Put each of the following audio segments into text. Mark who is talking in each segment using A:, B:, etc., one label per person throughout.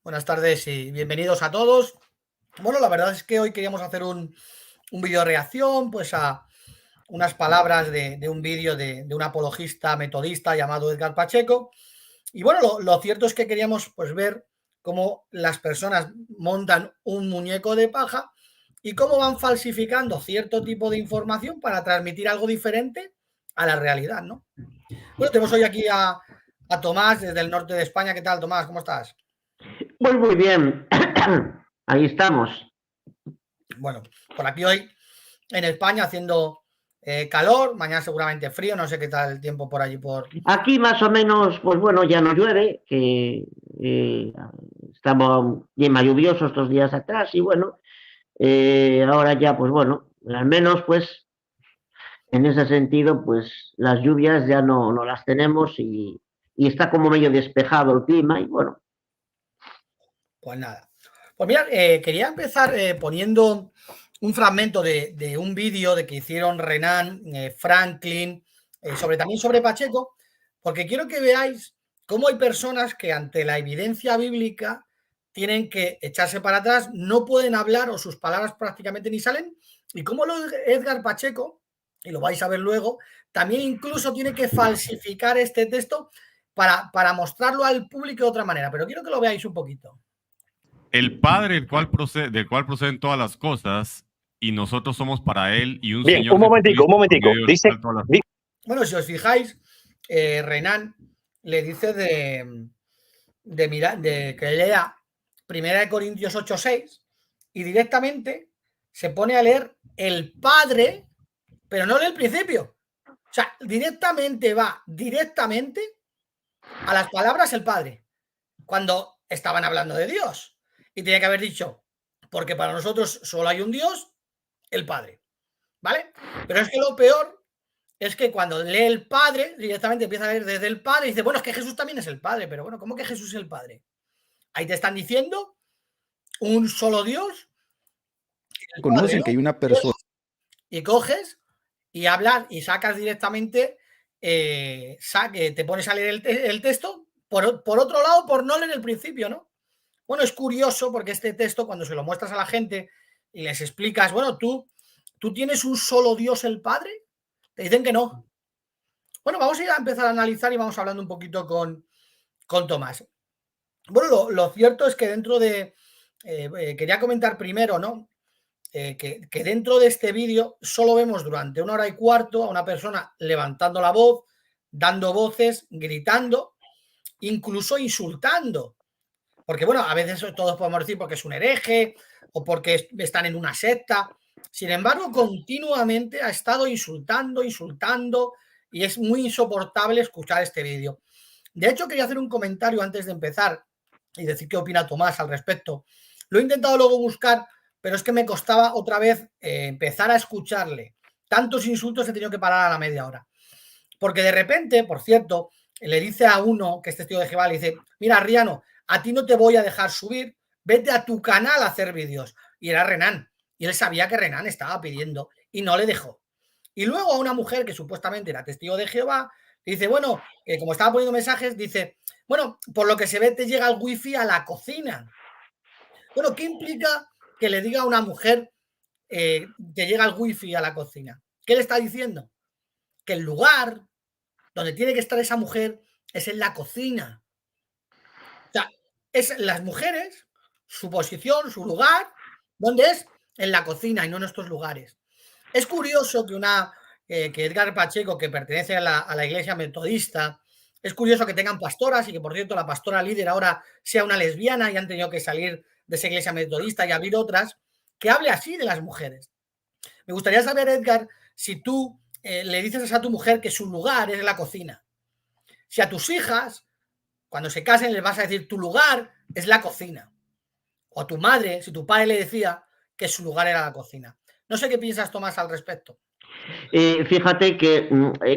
A: Buenas tardes y bienvenidos a todos. Bueno, la verdad es que hoy queríamos hacer un vídeo reacción, pues a unas palabras de un vídeo de un apologista metodista llamado Edgar Pacheco. Y bueno, lo cierto es que queríamos pues ver cómo las personas montan un muñeco de paja y cómo van falsificando cierto tipo de información para transmitir algo diferente a la realidad, ¿no? Bueno, tenemos hoy aquí a Tomás desde el norte de España. ¿Qué tal, Tomás? ¿Cómo estás?
B: Pues muy bien, ahí estamos.
A: Bueno, por aquí hoy en España haciendo calor, mañana seguramente frío, no sé qué tal el tiempo por allí por...
B: Aquí más o menos, pues bueno, ya no llueve, que estamos bien más lluviosos estos días atrás y bueno, ahora ya pues bueno, al menos pues en ese sentido pues las lluvias ya no las tenemos y está como medio despejado el clima y bueno.
A: Pues nada. Pues mira, quería empezar poniendo un fragmento de un vídeo de que hicieron Renan, Franklin, también sobre Pacheco, porque quiero que veáis cómo hay personas que ante la evidencia bíblica tienen que echarse para atrás, no pueden hablar o sus palabras prácticamente ni salen, y cómo Edgar Pacheco, y lo vais a ver luego, también incluso tiene que falsificar este texto para mostrarlo al público de otra manera, pero quiero que lo veáis un poquito.
C: El Padre del cual proceden todas las cosas, y nosotros somos para Él, y un
D: Bien,
C: Señor
D: un momentico. Dice,
A: bueno, si os fijáis, Renan le dice de que lea 1 Corintios 8:6 y directamente se pone a leer el Padre, pero no lee el principio. O sea, directamente va a las palabras el Padre, cuando estaban hablando de Dios. Y tenía que haber dicho, porque para nosotros solo hay un Dios, el Padre. ¿Vale? Pero es que lo peor es que cuando lee el Padre, directamente empieza a leer desde el Padre y dice, bueno, es que Jesús también es el Padre, pero bueno, ¿cómo que Jesús es el Padre? Ahí te están diciendo un solo Dios.
E: Conocen
A: Padre, ¿no?
E: que hay una persona.
A: Y coges y hablas y sacas directamente, te pones a leer el texto, por otro lado, por no leer el principio, ¿no? Bueno, es curioso porque este texto, cuando se lo muestras a la gente y les explicas, bueno, tú tienes un solo Dios, el Padre, te dicen que no. Bueno, vamos a ir a empezar a analizar y vamos hablando un poquito con Tomás. Bueno, lo cierto es que dentro de... quería comentar primero, ¿no? Que dentro de este vídeo solo vemos durante 1 hora y cuarto a una persona levantando la voz, dando voces, gritando, incluso insultando. Porque, bueno, a veces todos podemos decir porque es un hereje o porque están en una secta. Sin embargo, continuamente ha estado insultando, y es muy insoportable escuchar este vídeo. De hecho, quería hacer un comentario antes de empezar y decir qué opina Tomás al respecto. Lo he intentado luego buscar, pero es que me costaba otra vez empezar a escucharle. Tantos insultos he tenido que parar a la media hora. Porque de repente, por cierto, le dice a uno que es testigo de Jehová, le dice, mira, Riano, a ti no te voy a dejar subir, vete a tu canal a hacer vídeos. Y era Renan. Y él sabía que Renan estaba pidiendo y no le dejó. Y luego a una mujer que supuestamente era testigo de Jehová, le dice, bueno, como estaba poniendo mensajes, dice, bueno, por lo que se ve te llega el wifi a la cocina. Bueno, ¿qué implica que le diga a una mujer te llega el wifi a la cocina? ¿Qué le está diciendo? Que el lugar donde tiene que estar esa mujer es en la cocina. O sea, es las mujeres, su posición, su lugar, ¿dónde es? En la cocina y no en estos lugares. Es curioso que Edgar Pacheco, que pertenece a la iglesia metodista, es curioso que tengan pastoras y que, por cierto, la pastora líder ahora sea una lesbiana y han tenido que salir de esa iglesia metodista y abrir otras, que hable así de las mujeres. Me gustaría saber, Edgar, si tú le dices a tu mujer que su lugar es la cocina. Si a tus hijas, cuando se casen, les vas a decir tu lugar es la cocina. O a tu madre, si tu padre le decía que su lugar era la cocina. No sé qué piensas, Tomás, al respecto.
B: Fíjate que,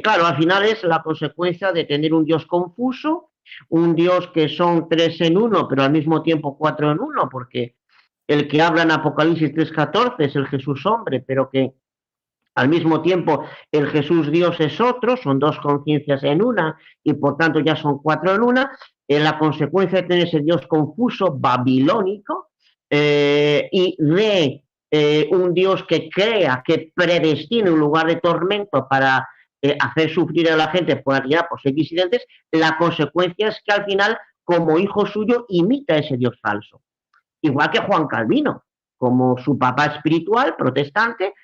B: claro, al final es la consecuencia de tener un Dios confuso, un Dios que son 3 en 1, pero al mismo tiempo 4 en 1, porque el que habla en Apocalipsis 3:14 es el Jesús hombre, pero que al mismo tiempo el Jesús Dios es otro, son 2 conciencias en una y por tanto ya son 4 en una. la consecuencia de tener ese Dios confuso, babilónico, y de un Dios que crea, que predestine un lugar de tormento para hacer sufrir a la gente por X incidentes, la consecuencia es que al final, como hijo suyo, imita a ese Dios falso. Igual que Juan Calvino, como su papá espiritual, protestante,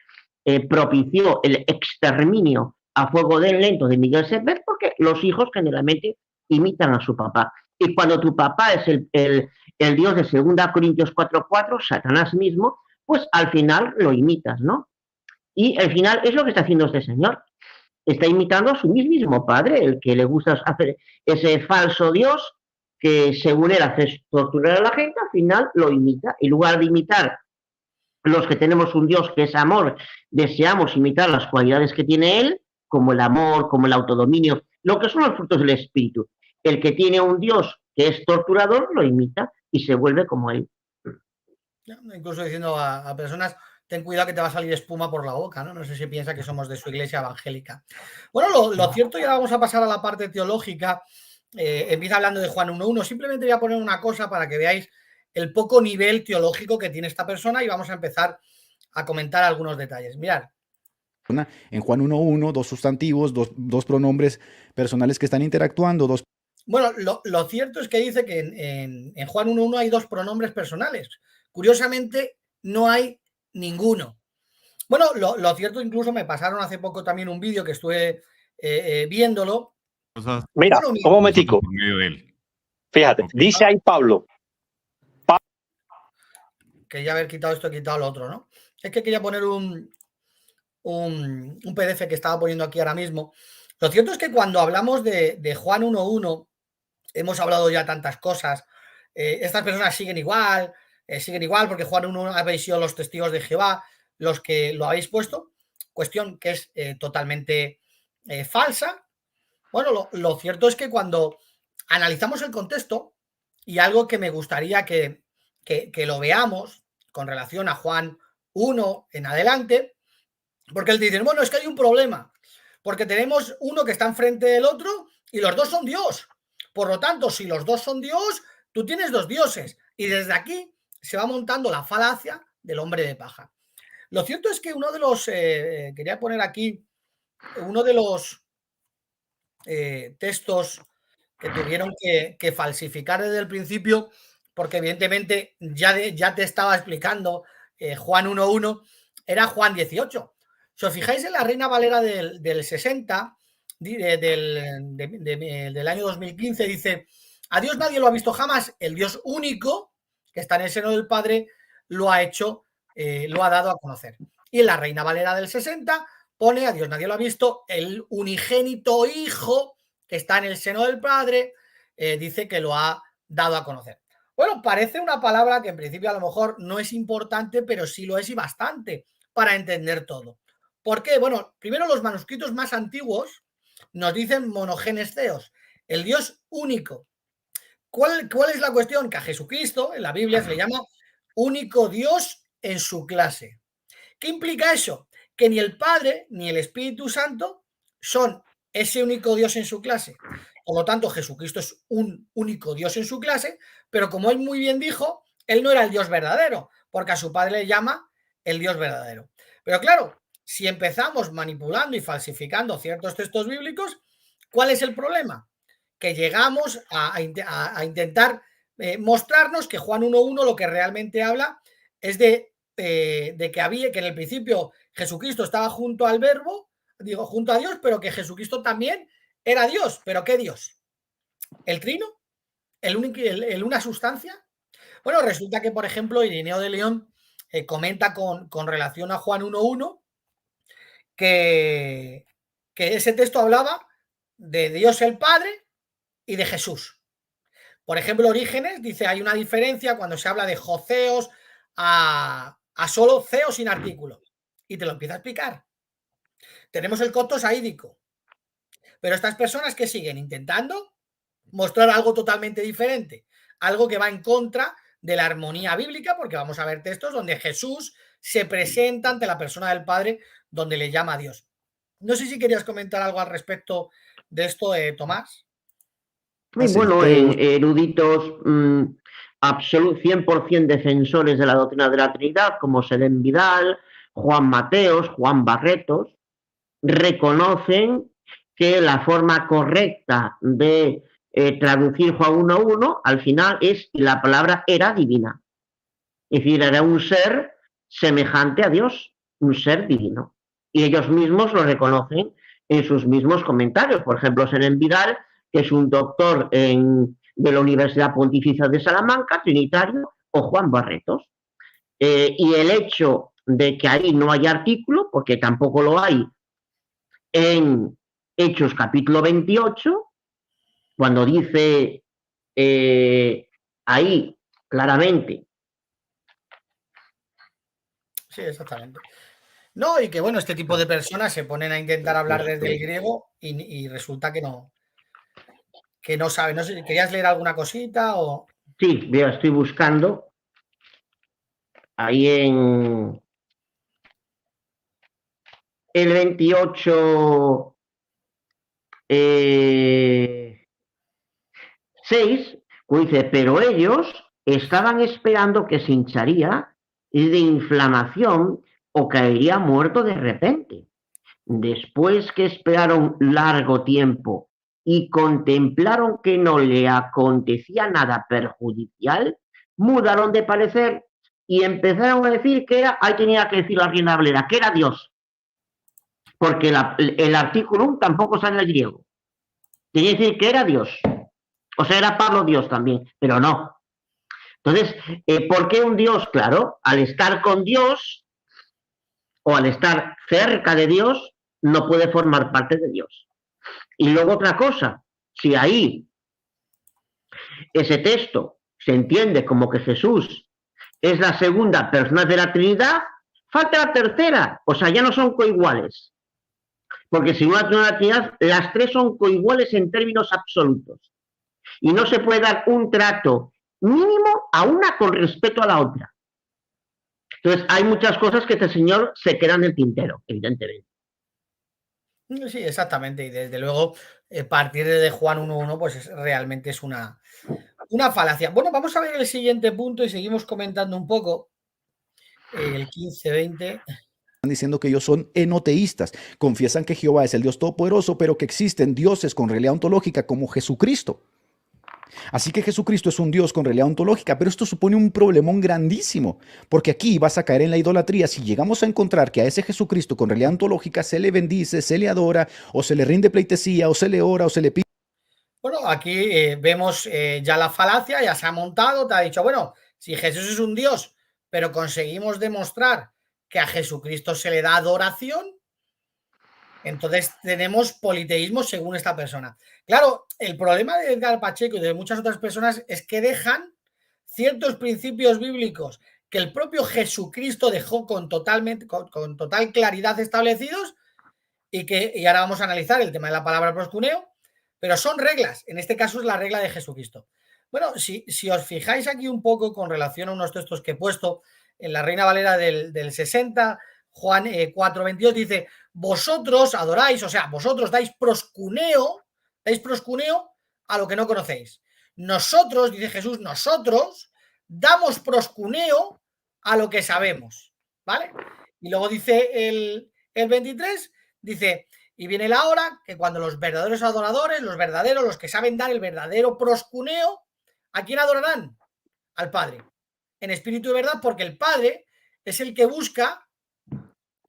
B: propició el exterminio a fuego lento de Miguel Servet, porque los hijos generalmente imitan a su papá. Y cuando tu papá es el Dios de 2 Corintios 4:4, Satanás mismo, pues al final lo imitas, ¿no? Y al final es lo que está haciendo este señor. Está imitando a su mismo padre, el que le gusta hacer ese falso Dios que según él hace torturar a la gente, al final lo imita. En lugar de imitar los que tenemos un Dios que es amor, deseamos imitar las cualidades que tiene él, como el amor, como el autodominio, lo que son los frutos del espíritu. El que tiene un Dios que es torturador lo imita y se vuelve como él.
A: Incluso diciendo a personas, ten cuidado que te va a salir espuma por la boca, ¿no? No sé si piensa que somos de su iglesia evangélica. Bueno, lo cierto, y ahora vamos a pasar a la parte teológica. Empieza hablando de Juan 1:1. Simplemente voy a poner una cosa para que veáis el poco nivel teológico que tiene esta persona y vamos a empezar a comentar algunos detalles. Mirad.
E: En Juan 1:1, dos sustantivos, dos pronombres personales que están interactuando, dos.
A: Bueno, lo cierto es que dice que en Juan 1:1 hay dos pronombres personales. Curiosamente, no hay ninguno. Bueno, lo cierto, incluso me pasaron hace poco también un vídeo que estuve viéndolo.
D: Mira,
A: Bueno,
D: un momentico. Fíjate,
C: Okay.
D: dice ahí Pablo.
A: Quería haber quitado esto, he quitado lo otro, ¿no? Es que quería poner un PDF que estaba poniendo aquí ahora mismo. Lo cierto es que cuando hablamos de Juan 1:1, hemos hablado ya tantas cosas. Estas personas siguen igual porque Juan 1:1 habéis sido los testigos de Jehová los que lo habéis puesto. Cuestión que es totalmente falsa. Bueno, lo cierto es que cuando analizamos el contexto, y algo que me gustaría que lo veamos con relación a Juan 1 en adelante, porque él dice, bueno, es que hay un problema, porque tenemos uno que está enfrente del otro y los dos son Dios. Por lo tanto, si los dos son Dios, tú tienes dos dioses. Y desde aquí se va montando la falacia del hombre de paja. Lo cierto es que uno de los, quería poner aquí, uno de los textos que tuvieron que falsificar desde el principio, porque evidentemente ya te estaba explicando Juan 1:1, era Juan 18. Si os fijáis en la Reina Valera del 60, del año 2015, dice, a Dios nadie lo ha visto jamás, el Dios único, que está en el seno del Padre, lo ha hecho, lo ha dado a conocer. Y en la Reina Valera del 60 pone, a Dios nadie lo ha visto, el unigénito Hijo, que está en el seno del Padre, dice que lo ha dado a conocer. Bueno, parece una palabra que en principio a lo mejor no es importante, pero sí lo es y bastante para entender todo. ¿Por qué? Bueno, primero los manuscritos más antiguos nos dicen monogenes theos, el Dios único. ¿Cuál es la cuestión? Que a Jesucristo en la Biblia se le llama único Dios en su clase. ¿Qué implica eso? Que ni el Padre ni el Espíritu Santo son ese único Dios en su clase. Por lo tanto, Jesucristo es un único Dios en su clase, pero como él muy bien dijo, él no era el Dios verdadero, porque a su Padre le llama el Dios verdadero. Pero claro, si empezamos manipulando y falsificando ciertos textos bíblicos, ¿cuál es el problema? Que llegamos a intentar mostrarnos que Juan 1:1 lo que realmente habla es de que en el principio Jesucristo estaba junto al Verbo, digo, junto a Dios, pero que Jesucristo también era Dios. ¿Pero qué Dios? ¿El trino? ¿El una sustancia? Bueno, resulta que, por ejemplo, Irineo de León comenta con relación a Juan 1:1 que ese texto hablaba de Dios el Padre y de Jesús. Por ejemplo, Orígenes dice, hay una diferencia cuando se habla de joceos a solo ceo sin artículo. Y te lo empieza a explicar. Tenemos el copto saídico. Pero estas personas que siguen intentando mostrar algo totalmente diferente, algo que va en contra de la armonía bíblica, porque vamos a ver textos donde Jesús se presenta ante la persona del Padre, donde le llama a Dios. No sé si querías comentar algo al respecto de esto, Tomás.
B: Muy bueno, eruditos 100% defensores de la doctrina de la Trinidad, como Selén Vidal, Juan Mateos, Juan Barretos, reconocen que la forma correcta de traducir Juan 1.1 al final es la palabra era divina. Es decir, era un ser semejante a Dios, un ser divino. Y ellos mismos lo reconocen en sus mismos comentarios. Por ejemplo, Selén Vidal, que es un doctor de la Universidad Pontificia de Salamanca, trinitario, o Juan Barretos. Y el hecho de que ahí no hay artículo, porque tampoco lo hay en Hechos capítulo 28, cuando dice ahí claramente.
A: Sí, exactamente. No, y que bueno, este tipo de personas se ponen a intentar hablar desde el griego y resulta que no saben. No sé, ¿querías leer alguna cosita o...?
B: Sí, estoy buscando ahí en el 28 6, dice, pero ellos estaban esperando que se hincharía de inflamación o caería muerto de repente. Después que esperaron largo tiempo y contemplaron que no le acontecía nada perjudicial, mudaron de parecer y empezaron a decir que era, ahí tenía que decir la Reina Valera, que era Dios. Porque el artículo tampoco sale en el griego. Tenía que decir que era Dios. O sea, era Pablo Dios también, pero no. Entonces, ¿por qué un Dios? Claro, al estar con Dios o al estar cerca de Dios, no puede formar parte de Dios. Y luego otra cosa, si ahí ese texto se entiende como que Jesús es la segunda persona de la Trinidad, falta la tercera, o sea, ya no son coiguales. Porque si una persona de la Trinidad, las tres son coiguales en términos absolutos. Y no se puede dar un trato mínimo a una con respecto a la otra. Entonces, hay muchas cosas que este señor se quedan en el tintero, evidentemente.
A: Sí, exactamente. Y desde luego, partir de Juan 1.1, pues realmente es una falacia. Bueno, vamos a ver el siguiente punto y seguimos comentando un poco. El 15-20.
E: Están diciendo que ellos son enoteístas. Confiesan que Jehová es el Dios Todopoderoso, pero que existen dioses con realidad ontológica como Jesucristo. Así que Jesucristo es un Dios con realidad ontológica, pero esto supone un problemón grandísimo, porque aquí vas a caer en la idolatría si llegamos a encontrar que a ese Jesucristo con realidad ontológica se le bendice, se le adora, o se le rinde pleitesía, o se le ora, o se le pide.
A: Bueno, aquí vemos ya la falacia, ya se ha montado, te ha dicho, bueno, si Jesús es un Dios, pero conseguimos demostrar que a Jesucristo se le da adoración, entonces tenemos politeísmo según esta persona. Claro, el problema de Edgar Pacheco y de muchas otras personas es que dejan ciertos principios bíblicos que el propio Jesucristo dejó con total claridad establecidos y ahora vamos a analizar el tema de la palabra proscuneo, pero son reglas. En este caso es la regla de Jesucristo. Bueno, si os fijáis aquí un poco con relación a unos textos que he puesto en la Reina Valera del 60, Juan 4:22 dice, vosotros adoráis, o sea, vosotros dais proscuneo a lo que no conocéis. Nosotros, dice Jesús, nosotros damos proscuneo a lo que sabemos, ¿vale? Y luego dice el 23, dice, y viene la hora que cuando los verdaderos adoradores, los que saben dar el verdadero proscuneo, ¿a quién adorarán? Al Padre, en espíritu y verdad, porque el Padre es el que busca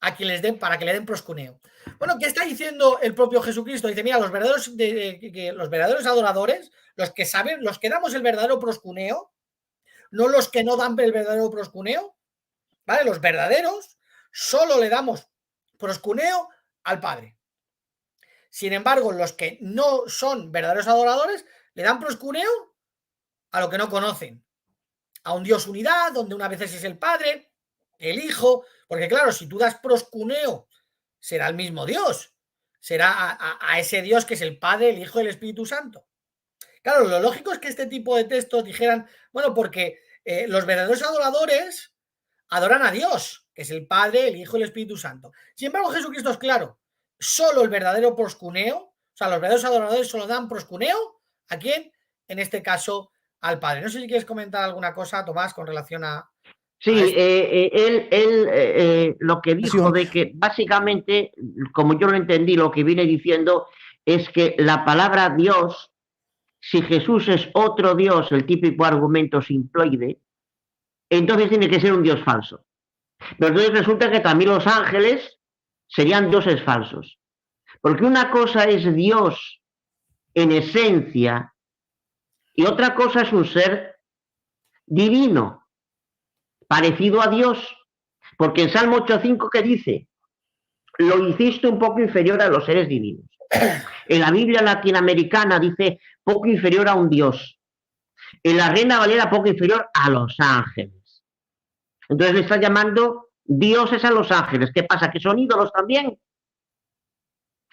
A: a quien les den, para que le den proscuneo. Bueno, ¿qué está diciendo el propio Jesucristo? Dice, mira, los verdaderos adoradores, los que saben, los que damos el verdadero proscuneo, no los que no dan el verdadero proscuneo, ¿vale? Los verdaderos solo le damos proscuneo al Padre. Sin embargo, los que no son verdaderos adoradores le dan proscuneo a lo que no conocen, a un Dios unidad, donde una vez es el Padre, el Hijo, porque claro, si tú das proscuneo, será el mismo Dios, será a ese Dios que es el Padre, el Hijo y el Espíritu Santo. Claro, lo lógico es que este tipo de textos dijeran, bueno, porque los verdaderos adoradores adoran a Dios, que es el Padre, el Hijo y el Espíritu Santo. Sin embargo, Jesucristo es claro, solo el verdadero proscuneo, o sea, los verdaderos adoradores solo dan proscuneo, ¿a quién? en este caso, al Padre. No sé si quieres comentar alguna cosa, Tomás, con relación a...
B: Sí, él lo que dijo de que básicamente, como yo lo entendí, lo que viene diciendo es que la palabra Dios, si Jesús es otro Dios, el típico argumento simploide, entonces tiene que ser un Dios falso. Pero entonces resulta que también los ángeles serían dioses falsos. Porque una cosa es Dios en esencia y otra cosa es un ser divino, parecido a Dios. Porque en Salmo 8.5, ¿qué dice? Lo hiciste un poco inferior a los seres divinos. En la Biblia latinoamericana dice poco inferior a un Dios. En la Reina Valera poco inferior a los ángeles. Entonces le está llamando dioses a los ángeles. ¿Qué pasa? ¿Que son ídolos también?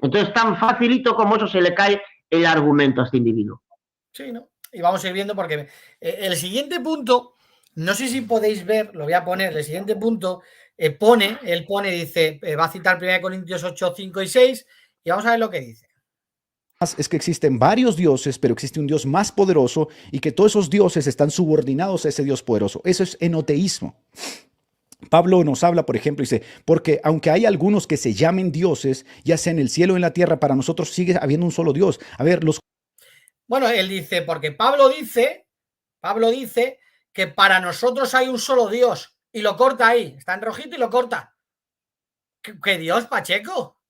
B: Entonces tan facilito como eso se le cae el argumento a este individuo.
A: Sí, ¿no? Y vamos a ir viendo porque el siguiente punto, no sé si podéis ver, lo voy a poner, el siguiente punto él pone, dice, va a citar 1 Corintios 8, 5 y 6 y vamos a ver lo que dice.
E: Es que existen varios dioses, pero existe un Dios más poderoso y que todos esos dioses están subordinados a ese Dios poderoso. Eso es enoteísmo. Pablo nos habla, por ejemplo, dice, porque aunque hay algunos que se llamen dioses, ya sea en el cielo o en la tierra, para nosotros sigue habiendo un solo Dios. A ver,
A: Bueno, él dice, porque Pablo dice que para nosotros hay un solo Dios y lo corta ahí, está en rojito y lo corta. ¿Qué Dios, Pacheco?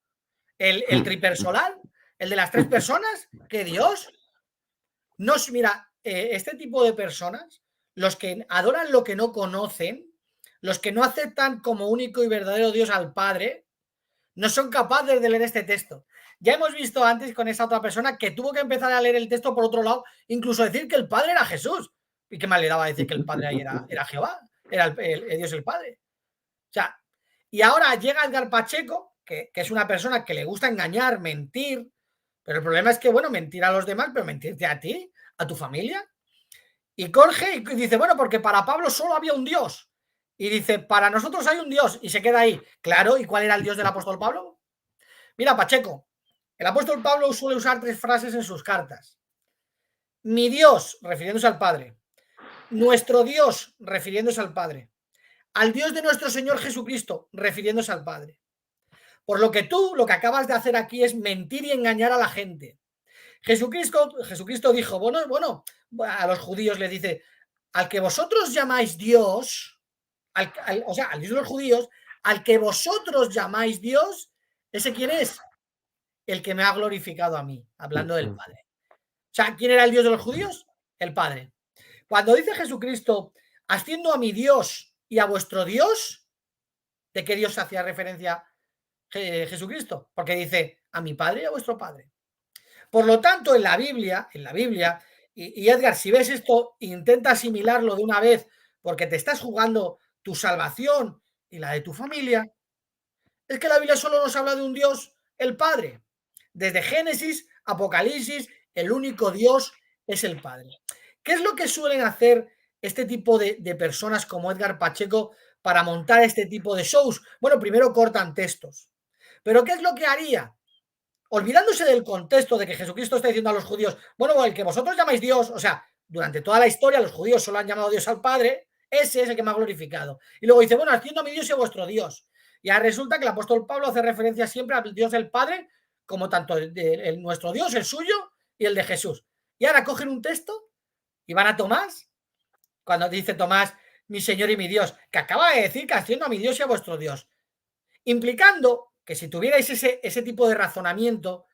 A: ¿El tripersonal? ¿El de las 3 personas? ¿Qué Dios? No, mira, este tipo de personas, los que adoran lo que no conocen, los que no aceptan como único y verdadero Dios al Padre, no son capaces de leer este texto. Ya hemos visto antes con esa otra persona que tuvo que empezar a leer el texto por otro lado, incluso decir que el Padre era Jesús. ¿Y qué más le daba a decir que el Padre ahí era Jehová? Era el Dios el Padre. O sea, y ahora llega Edgar Pacheco, que es una persona que le gusta engañar, mentir, pero el problema es que, bueno, mentir a los demás, pero mentirte a ti, a tu familia. Y Jorge y dice, bueno, porque para Pablo solo había un Dios. Y dice, para nosotros hay un Dios. Y se queda ahí. Claro, ¿y cuál era el Dios del apóstol Pablo? Mira, Pacheco, el apóstol Pablo suele usar 3 frases en sus cartas. Mi Dios, refiriéndose al Padre. Nuestro Dios, refiriéndose al Padre. Al Dios de nuestro Señor Jesucristo, refiriéndose al Padre. Por lo que tú lo que acabas de hacer aquí es mentir y engañar a la gente. Jesucristo dijo, bueno, a los judíos le dice, al que vosotros llamáis Dios, o sea, al Dios de los judíos, al que vosotros llamáis Dios, ¿ese quién es? El que me ha glorificado a mí, hablando del Padre. O sea, ¿quién era el Dios de los judíos? El Padre. Cuando dice Jesucristo, asciendo a mi Dios y a vuestro Dios, ¿de qué Dios hacía referencia Jesucristo? Porque dice, a mi Padre y a vuestro Padre. Por lo tanto, en la Biblia, y Edgar, si ves esto, intenta asimilarlo de una vez, porque te estás jugando tu salvación y la de tu familia, es que la Biblia solo nos habla de un Dios, el Padre. Desde Génesis, Apocalipsis, el único Dios es el Padre. ¿Qué es lo que suelen hacer este tipo de personas como Edgar Pacheco para montar este tipo de shows? Bueno, primero cortan textos. ¿Pero qué es lo que haría? Olvidándose del contexto de que Jesucristo está diciendo a los judíos, bueno, el que vosotros llamáis Dios, o sea, durante toda la historia los judíos solo han llamado Dios al Padre, ese es el que me ha glorificado. Y luego dice, bueno, haciendo a mi Dios y a vuestro Dios. Y ahora resulta que el apóstol Pablo hace referencia siempre al Dios del Padre, como tanto nuestro Dios, el suyo, y el de Jesús. Y ahora cogen un texto y van a Tomás, cuando dice Tomás, mi Señor y mi Dios, que acaba de decir que haciendo a mi Dios y a vuestro Dios. Implicando que si tuvierais ese tipo de razonamiento,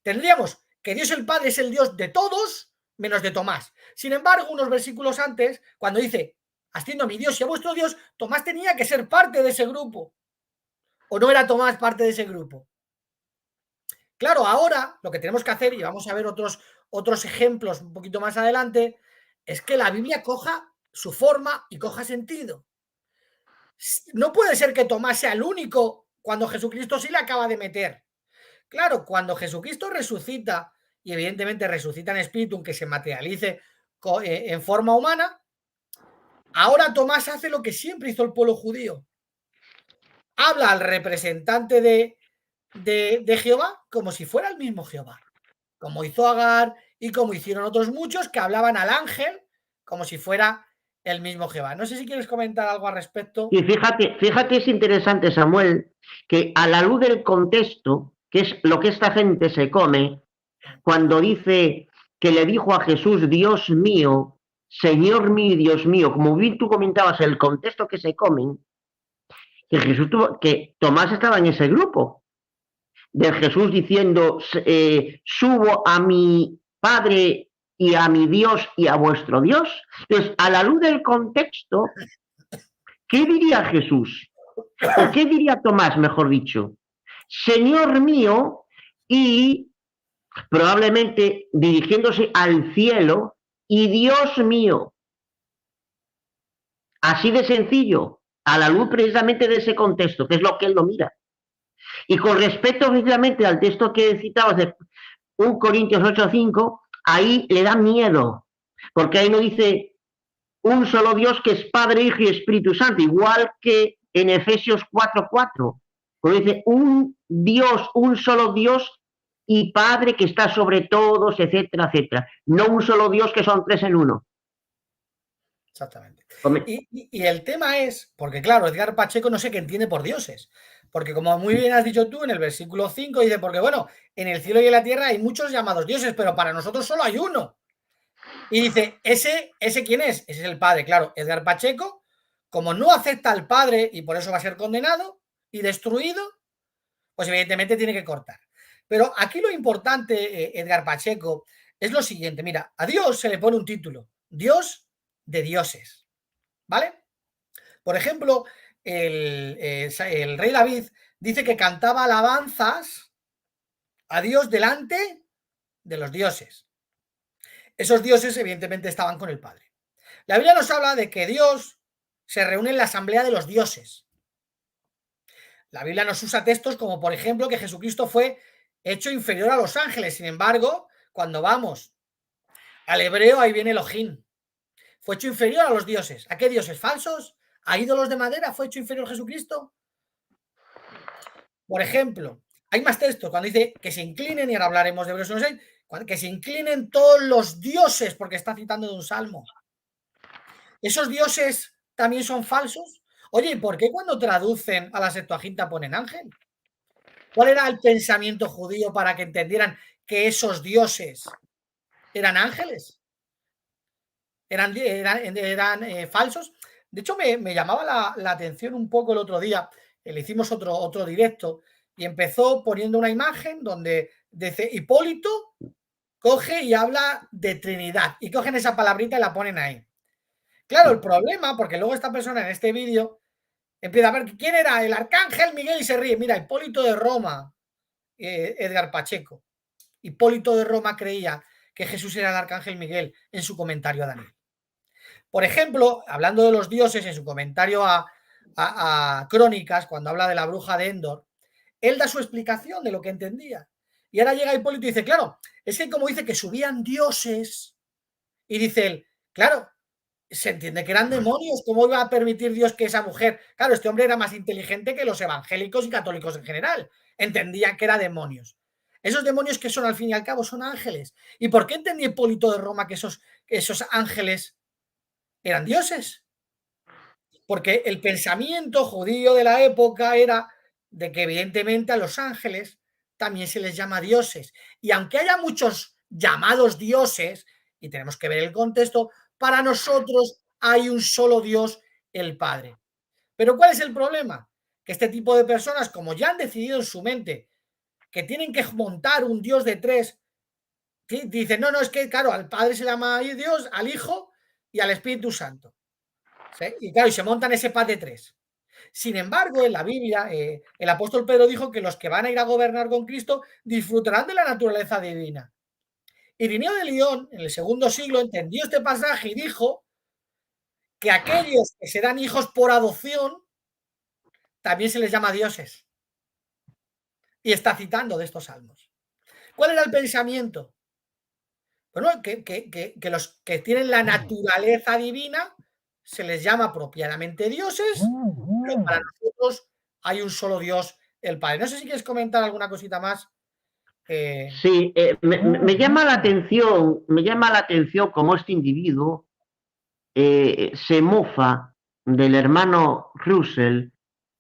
A: tendríamos que Dios el Padre es el Dios de todos, menos de Tomás. Sin embargo, unos versículos antes, cuando dice, haciendo a mi Dios y a vuestro Dios, Tomás tenía que ser parte de ese grupo. ¿O no era Tomás parte de ese grupo? Claro, ahora lo que tenemos que hacer, y vamos a ver otros ejemplos un poquito más adelante, es que la Biblia coja su forma y coja sentido. No puede ser que Tomás sea el único cuando Jesucristo sí le acaba de meter. Claro, cuando Jesucristo resucita, y evidentemente resucita en espíritu, aunque se materialice en forma humana, ahora Tomás hace lo que siempre hizo el pueblo judío. Habla al representante de Jehová como si fuera el mismo Jehová. Como hizo Agar, y como hicieron otros muchos que hablaban al ángel como si fuera el mismo Jehová. No sé si quieres comentar algo al respecto.
B: Y fíjate, es interesante, Samuel, que a la luz del contexto, que es lo que esta gente se come, cuando dice que le dijo a Jesús, Dios mío, Señor mío y Dios mío, como bien tú comentabas, el contexto que se comen, que Tomás estaba en ese grupo, de Jesús diciendo, subo a mi Padre y a mi Dios y a vuestro Dios. Entonces, a la luz del contexto, ¿qué diría Jesús? ¿O qué diría Tomás, mejor dicho? Señor mío, y probablemente dirigiéndose al cielo, y Dios mío. Así de sencillo, a la luz precisamente de ese contexto, que es lo que él lo mira. Y con respecto precisamente al texto que citabas de 1 Corintios 8:5, ahí le da miedo, porque ahí no dice un solo Dios que es Padre, Hijo y Espíritu Santo, igual que en Efesios 4:4, cuando dice un Dios, un solo Dios y Padre que está sobre todos, etcétera, etcétera. No un solo Dios que son 3 en 1.
A: Exactamente. Y el tema es, porque claro, Edgar Pacheco no sé qué entiende por dioses, porque como muy bien has dicho tú en el versículo 5, dice, porque bueno, en el cielo y en la tierra hay muchos llamados dioses, pero para nosotros solo hay uno. Y dice, ¿ese quién es? Ese es el Padre. Claro, Edgar Pacheco, como no acepta al Padre y por eso va a ser condenado y destruido, pues evidentemente tiene que cortar. Pero aquí lo importante, Edgar Pacheco, es lo siguiente. Mira, a Dios se le pone un título, Dios de dioses, ¿vale? Por ejemplo, el rey David dice que cantaba alabanzas a Dios delante de los dioses. Esos dioses evidentemente estaban con el Padre. La Biblia nos habla de que Dios se reúne en la asamblea de los dioses. La Biblia nos usa textos como, por ejemplo, que Jesucristo fue hecho inferior a los ángeles. Sin embargo, cuando vamos al hebreo, ahí viene Elohim. Fue hecho inferior a los dioses. ¿A qué dioses falsos? ¿A ídolos de madera fue hecho inferior Jesucristo? Por ejemplo, hay más textos cuando dice que se inclinen, y ahora hablaremos de Hebreos 1:6, que se inclinen todos los dioses, porque está citando de un salmo. ¿Esos dioses también son falsos? Oye, ¿y por qué cuando traducen a la Septuaginta ponen ángel? ¿Cuál era el pensamiento judío para que entendieran que esos dioses eran ángeles? ¿Eran falsos? De hecho, me llamaba la atención un poco el otro día, le hicimos otro directo, y empezó poniendo una imagen donde dice Hipólito coge y habla de Trinidad, y cogen esa palabrita y la ponen ahí. Claro, el problema, porque luego esta persona en este vídeo empieza a ver quién era el arcángel Miguel y se ríe. Mira, Hipólito de Roma, Edgar Pacheco. Hipólito de Roma creía que Jesús era el arcángel Miguel en su comentario a Daniel. Por ejemplo, hablando de los dioses, en su comentario a Crónicas, cuando habla de la bruja de Endor, él da su explicación de lo que entendía. Y ahora llega Hipólito y dice, claro, es que como dice que subían dioses, y dice él, claro, se entiende que eran demonios, ¿cómo iba a permitir Dios que esa mujer? Claro, este hombre era más inteligente que los evangélicos y católicos en general, entendía que eran demonios. Esos demonios que son al fin y al cabo son ángeles. ¿Y por qué entendía Hipólito de Roma que esos ángeles eran dioses? Porque el pensamiento judío de la época era de que evidentemente a los ángeles también se les llama dioses. Y aunque haya muchos llamados dioses, y tenemos que ver el contexto, para nosotros hay un solo Dios, el Padre. Pero ¿cuál es el problema? Que este tipo de personas, como ya han decidido en su mente que tienen que montar un Dios de tres, dicen, no, es que claro, al Padre se llama Dios, al Hijo y al Espíritu Santo. ¿Sí? Y claro, y se montan ese pack de tres. Sin embargo, en la Biblia, el apóstol Pedro dijo que los que van a ir a gobernar con Cristo disfrutarán de la naturaleza divina. Irineo de Lyon, en el segundo siglo, entendió este pasaje y dijo que aquellos que se dan hijos por adopción también se les llama dioses. Y está citando de estos salmos. ¿Cuál era el pensamiento? Bueno, que los que tienen la naturaleza divina se les llama apropiadamente dioses, pero para nosotros hay un solo Dios, el Padre. No sé si quieres comentar alguna cosita más.
B: Sí, me llama la atención, cómo este individuo se mofa del hermano Russell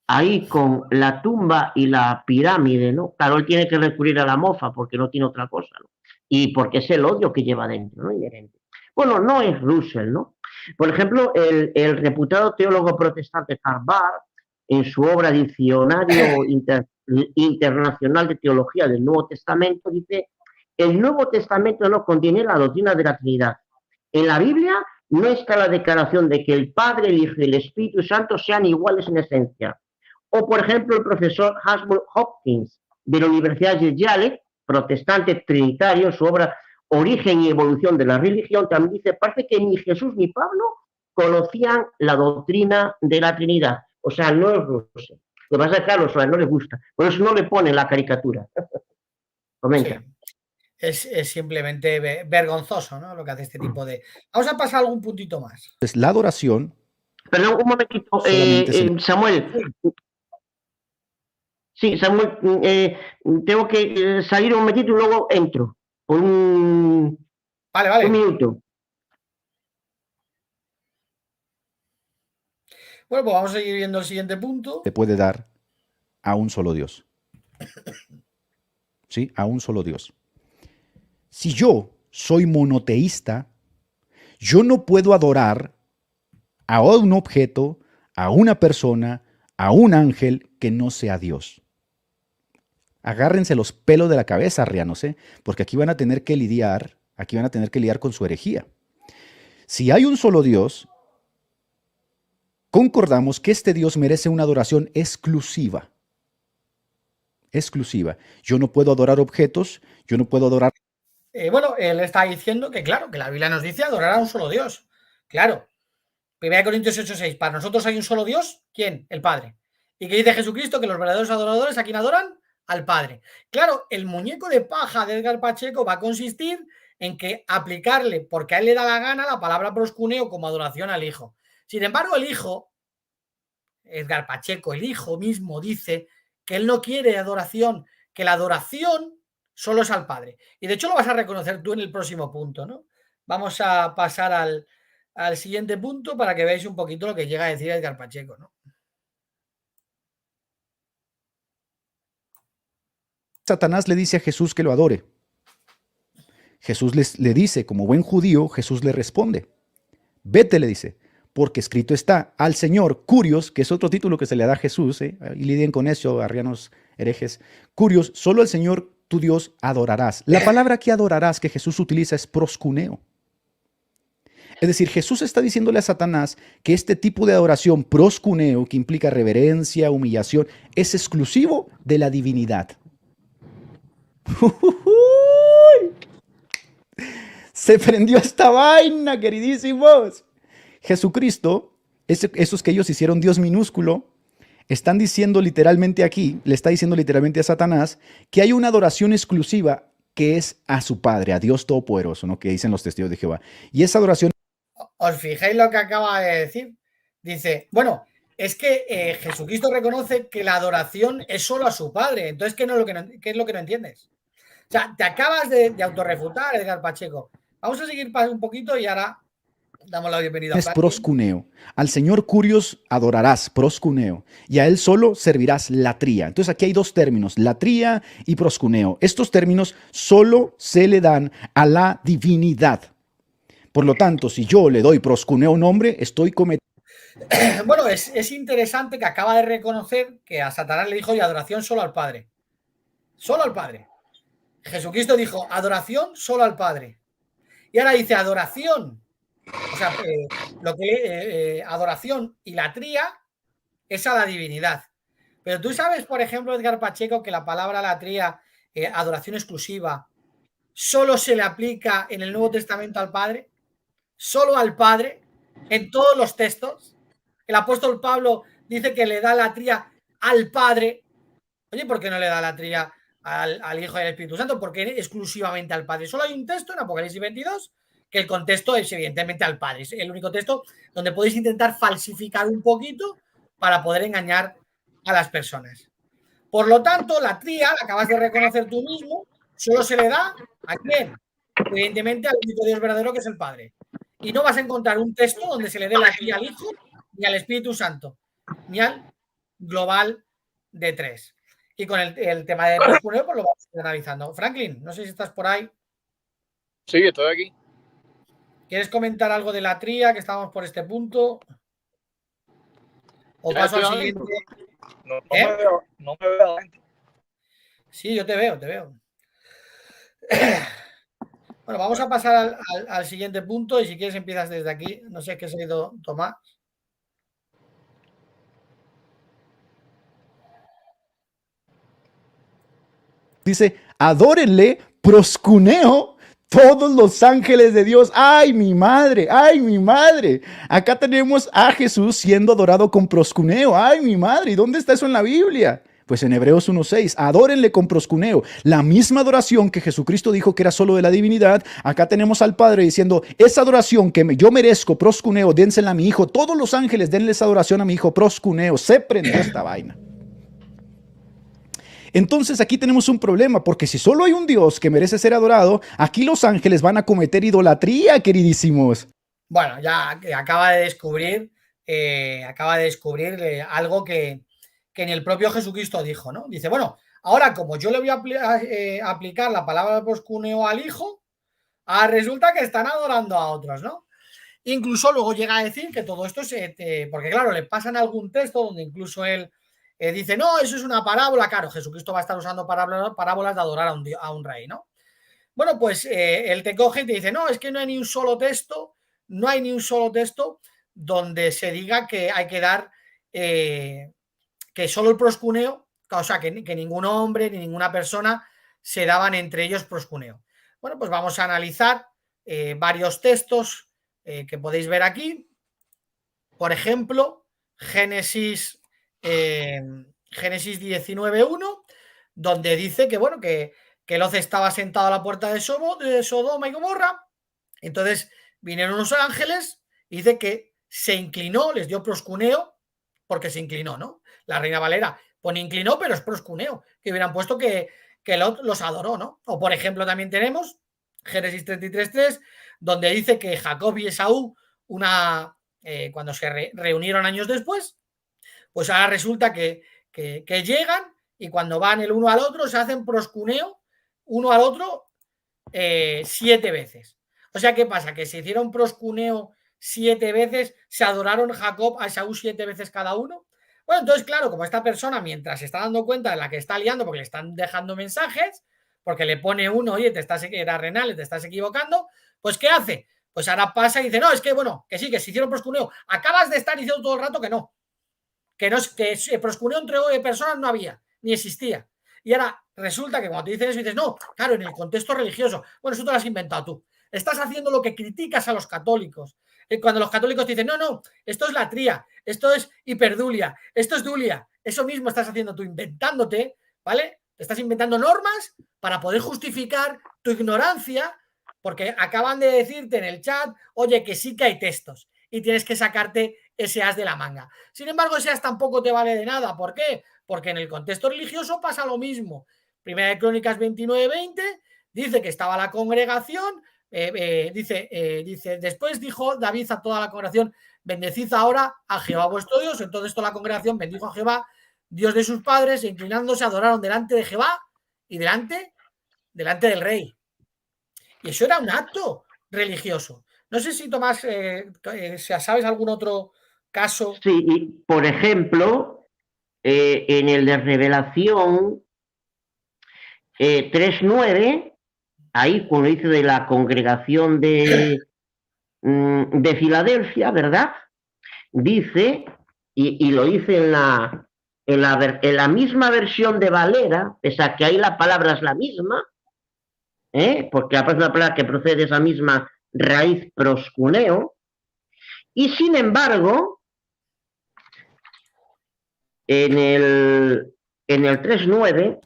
B: ahí con la tumba y la pirámide, ¿no? Claro, él tiene que recurrir a la mofa porque no tiene otra cosa, ¿no? Y porque es el odio que lleva dentro, ¿no? Inherente. Bueno, no es Russell, ¿no? Por ejemplo, el reputado teólogo protestante Karl Barth, en su obra Diccionario Internacional de Teología del Nuevo Testamento, dice: el Nuevo Testamento no contiene la doctrina de la Trinidad. En la Biblia no está la declaración de que el Padre, el Hijo y el Espíritu Santo sean iguales en esencia. O, por ejemplo, el profesor Hasbro Hopkins, de la Universidad de Yale, protestante trinitario, en su obra Origen y Evolución de la Religión, también dice: parece que ni Jesús ni Pablo conocían la doctrina de la Trinidad. O sea, no es Russell. Lo que pasa es que a Carlos no le gusta, por eso no le pone la caricatura. Comenta.
A: Sí. Es simplemente vergonzoso, ¿no? Lo que hace este tipo de... Vamos a pasar algún puntito más.
E: Pues la adoración...
B: Perdón, un momentito, Samuel. Sí, Samuel, tengo que salir un momentito y luego entro. Por un minuto.
A: Bueno, pues vamos a seguir viendo el siguiente punto.
E: Se puede dar a un solo Dios. ¿Sí? A un solo Dios. Si yo soy monoteísta, yo no puedo adorar a un objeto, a una persona, a un ángel que no sea Dios. Agárrense los pelos de la cabeza, arrianos, porque aquí van a tener que lidiar con su herejía. Si hay un solo Dios, concordamos que este Dios merece una adoración exclusiva. Exclusiva. Yo no puedo adorar objetos, yo no puedo adorar...
A: Bueno, él está diciendo que, claro, que la Biblia nos dice adorar a un solo Dios. Claro. 1 Corintios 8:6. Para nosotros hay un solo Dios. ¿Quién? El Padre. Y que dice Jesucristo que los verdaderos adoradores, ¿a quién adoran? Al Padre. Claro, el muñeco de paja de Edgar Pacheco va a consistir en que aplicarle, porque a él le da la gana, la palabra proscuneo como adoración al Hijo. Sin embargo, el Hijo, Edgar Pacheco, el Hijo mismo dice que él no quiere adoración, que la adoración solo es al Padre. Y de hecho lo vas a reconocer tú en el próximo punto, ¿no? Vamos a pasar al siguiente punto para que veáis un poquito lo que llega a decir Edgar Pacheco, ¿no?
E: Satanás le dice a Jesús que lo adore. Jesús le dice, como buen judío, Jesús le responde: vete, le dice, porque escrito está, al Señor, curios, que es otro título que se le da a Jesús, y lidien con eso, arrianos herejes, curios, solo al Señor tu Dios adorarás. La palabra que adorarás que Jesús utiliza es proscuneo. Es decir, Jesús está diciéndole a Satanás que este tipo de adoración proscuneo, que implica reverencia, humillación, es exclusivo de la divinidad. Se prendió esta vaina, queridísimos. Jesucristo, esos que ellos hicieron Dios minúsculo, están diciendo literalmente aquí, le está diciendo literalmente a Satanás, que hay una adoración exclusiva que es a su Padre, a Dios Todopoderoso, ¿no? Que dicen los testigos de Jehová. Y esa adoración...
A: ¿Os fijáis lo que acaba de decir? Dice, bueno, es que Jesucristo reconoce que la adoración es solo a su Padre. Entonces, ¿qué es lo que no entiendes? O sea, te acabas de autorrefutar, Edgar Pacheco. Vamos a seguir un poquito y ahora damos la bienvenida a
E: es proscuneo. Al Señor curios adorarás, proscuneo, y a Él solo servirás latría. Entonces aquí hay dos términos, latría y proscuneo. Estos términos solo se le dan a la divinidad. Por lo tanto, si yo le doy proscuneo a un hombre, estoy cometiendo...
A: Bueno, es interesante que acaba de reconocer que a Satanás le dijo y adoración solo al Padre. Solo al Padre. Jesucristo dijo adoración solo al Padre. Y ahora dice adoración. O sea, adoración y latría es a la divinidad. Pero tú sabes, por ejemplo, Edgar Pacheco, que la palabra latría, adoración exclusiva, solo se le aplica en el Nuevo Testamento al Padre, solo al Padre, en todos los textos. El apóstol Pablo dice que le da latría al Padre. Oye, ¿por qué no le da latría al Hijo y al Espíritu Santo? ¿Por qué exclusivamente al Padre? Solo hay un texto en Apocalipsis 22 que el contexto es evidentemente al Padre. Es el único texto donde podéis intentar falsificar un poquito para poder engañar a las personas. Por lo tanto, la tría, la acabas de reconocer tú mismo, solo se le da ¿a quién? Evidentemente al único Dios verdadero, que es el Padre. Y no vas a encontrar un texto donde se le dé la tría al Hijo, ni al Espíritu Santo, ni al global de 3. Y con el tema de proscuneo, pues lo vamos a ir analizando. Franklin, no sé si estás por ahí.
F: Sí, estoy aquí.
A: ¿Quieres comentar algo de la tría, que estamos por este punto? ¿O paso al siguiente?
F: No me veo adentro.
A: Sí, yo te veo. Bueno, vamos a pasar al siguiente punto y si quieres empiezas desde aquí. No sé qué se ha ido Tomás.
E: Dice, adórenle, proscuneo, todos los ángeles de Dios. ¡Ay, mi madre! ¡Ay, mi madre! Acá tenemos a Jesús siendo adorado con proscuneo. ¡Ay, mi madre! ¿Y dónde está eso en la Biblia? Pues en Hebreos 1.6, adórenle con proscuneo. La misma adoración que Jesucristo dijo que era solo de la divinidad. Acá tenemos al Padre diciendo, esa adoración que yo merezco, proscuneo, dénsela a mi hijo. Todos los ángeles denle esa adoración a mi hijo, proscuneo. Se prendió esta vaina. Entonces aquí tenemos un problema, porque si solo hay un Dios que merece ser adorado, aquí los ángeles van a cometer idolatría, queridísimos.
A: Bueno, ya acaba de descubrir algo que en el propio Jesucristo dijo, ¿no? Dice, bueno, ahora como yo le voy a aplicar la palabra proscuneo al Hijo, resulta que están adorando a otros, ¿no? Incluso luego llega a decir que todo esto porque claro, le pasan algún texto donde incluso él dice, no, eso es una parábola. Claro, Jesucristo va a estar usando parábolas de adorar a un rey, ¿no? Bueno, pues él te coge y te dice, no, es que no hay ni un solo texto donde se diga que hay que dar, que solo el proscuneo, o sea, que ningún hombre ni ninguna persona se daban entre ellos proscuneo. Bueno, pues vamos a analizar varios textos que podéis ver aquí. Por ejemplo, Génesis 19.1, donde dice que, bueno, que Lot estaba sentado a la puerta de Sodoma y Gomorra. Entonces vinieron unos ángeles y dice que se inclinó, les dio proscuneo, porque se inclinó, ¿no? La Reina Valera pone inclinó, pero es proscuneo, que hubieran puesto que Lot los adoró, ¿no? O por ejemplo también tenemos Génesis 33.3, donde dice que Jacob y Esaú, cuando se reunieron años después, pues ahora resulta que llegan y cuando van el uno al otro se hacen proscuneo uno al otro 7 veces. O sea, ¿qué pasa? Que se hicieron proscuneo 7 veces, se adoraron Jacob a Esaú 7 veces cada uno. Bueno, entonces, claro, como esta persona, mientras se está dando cuenta de la que está liando, porque le están dejando mensajes, porque le pone uno, oye, era Renal, te estás equivocando, pues ¿qué hace? Pues ahora pasa y dice, no, es que bueno, que sí, que se hicieron proscuneo. Acabas de estar diciendo todo el rato que no, que proscuneo entre personas no había, ni existía. Y ahora resulta que cuando te dicen eso dices, no, claro, en el contexto religioso, bueno, eso te lo has inventado tú. Estás haciendo lo que criticas a los católicos. Cuando los católicos te dicen, no, esto es latría, esto es hiperdulia, esto es dulia, eso mismo estás haciendo tú, inventándote, ¿vale? Te estás inventando normas para poder justificar tu ignorancia, porque acaban de decirte en el chat, oye, que sí que hay textos y tienes que sacarte ese as de la manga. Sin embargo, ese as tampoco te vale de nada. ¿Por qué? Porque en el contexto religioso pasa lo mismo. Primera de Crónicas 29:20 dice que estaba la congregación, dice, después dijo David a toda la congregación, bendecid ahora a Jehová vuestro Dios. Entonces toda la congregación bendijo a Jehová, Dios de sus padres, e inclinándose adoraron delante de Jehová y delante del rey. Y eso era un acto religioso. No sé si Tomás, ¿sabes algún otro caso?
B: Sí, por ejemplo, en el de Revelación 3:9, ahí cuando dice de la congregación de Filadelfia, ¿verdad? Dice, y lo dice en la misma versión de Valera, pese a que ahí la palabra es la misma, porque aparece una palabra que procede de esa misma raíz proscuneo, y sin embargo, en el 3:9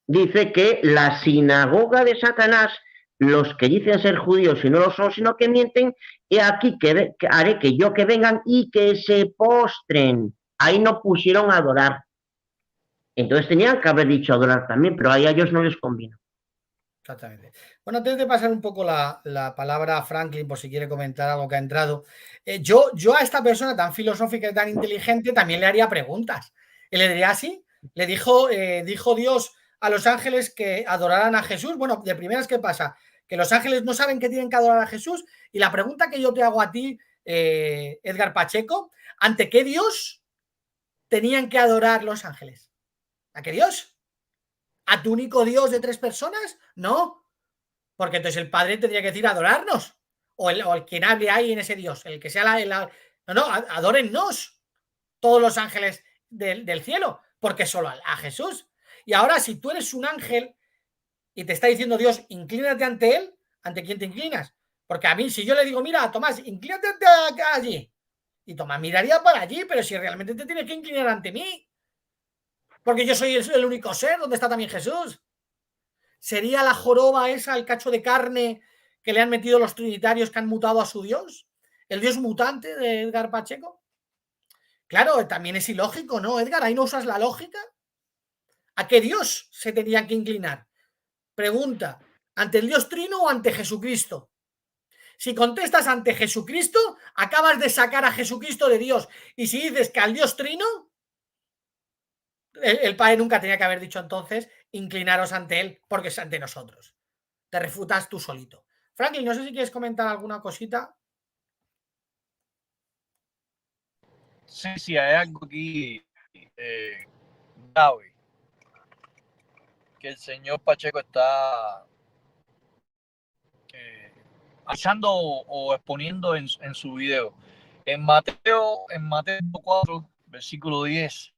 B: dice que la sinagoga de Satanás, los que dicen ser judíos y no lo son, sino que mienten, he aquí que haré que vengan y que se postren. Ahí no pusieron a adorar. Entonces tenían que haber dicho adorar también, pero ahí a ellos no les convino.
A: Exactamente. Bueno, antes de pasar un poco la palabra a Franklin, por si quiere comentar algo que ha entrado, yo a esta persona tan filosófica y tan inteligente también le haría preguntas. Y le diría así, le dijo Dios a los ángeles que adoraran a Jesús. Bueno, de primeras, ¿qué pasa? Que los ángeles no saben que tienen que adorar a Jesús. Y la pregunta que yo te hago a ti, Edgar Pacheco, ¿ante qué Dios tenían que adorar los ángeles? ¿A qué Dios? ¿A tu único Dios de 3 personas? No, porque entonces el Padre tendría que decir adorarnos, o el quien hable ahí en ese Dios, el que sea no, adórennos todos los ángeles del cielo, porque solo a Jesús. Y ahora, si tú eres un ángel y te está diciendo Dios, inclínate ante él, ¿ante quién te inclinas? Porque a mí, si yo le digo, mira, Tomás, inclínate allí, y Tomás miraría para allí, pero si realmente te tienes que inclinar ante mí, porque yo soy el único ser donde está también Jesús. ¿Sería la joroba esa, el cacho de carne que le han metido los trinitarios que han mutado a su Dios? ¿El Dios mutante de Edgar Pacheco? Claro, también es ilógico, ¿no, Edgar? Ahí no usas la lógica. ¿A qué Dios se tenían que inclinar? Pregunta, ¿ante el Dios Trino o ante Jesucristo? Si contestas ante Jesucristo, acabas de sacar a Jesucristo de Dios. Y si dices que al Dios Trino, el Padre nunca tenía que haber dicho entonces, inclinaros ante él, porque es ante nosotros. Te refutas tú solito. Franklin, no sé si quieres comentar alguna cosita.
F: Sí, hay algo aquí grave que el señor Pacheco está analizando o exponiendo en su video. En Mateo 4, versículo 10,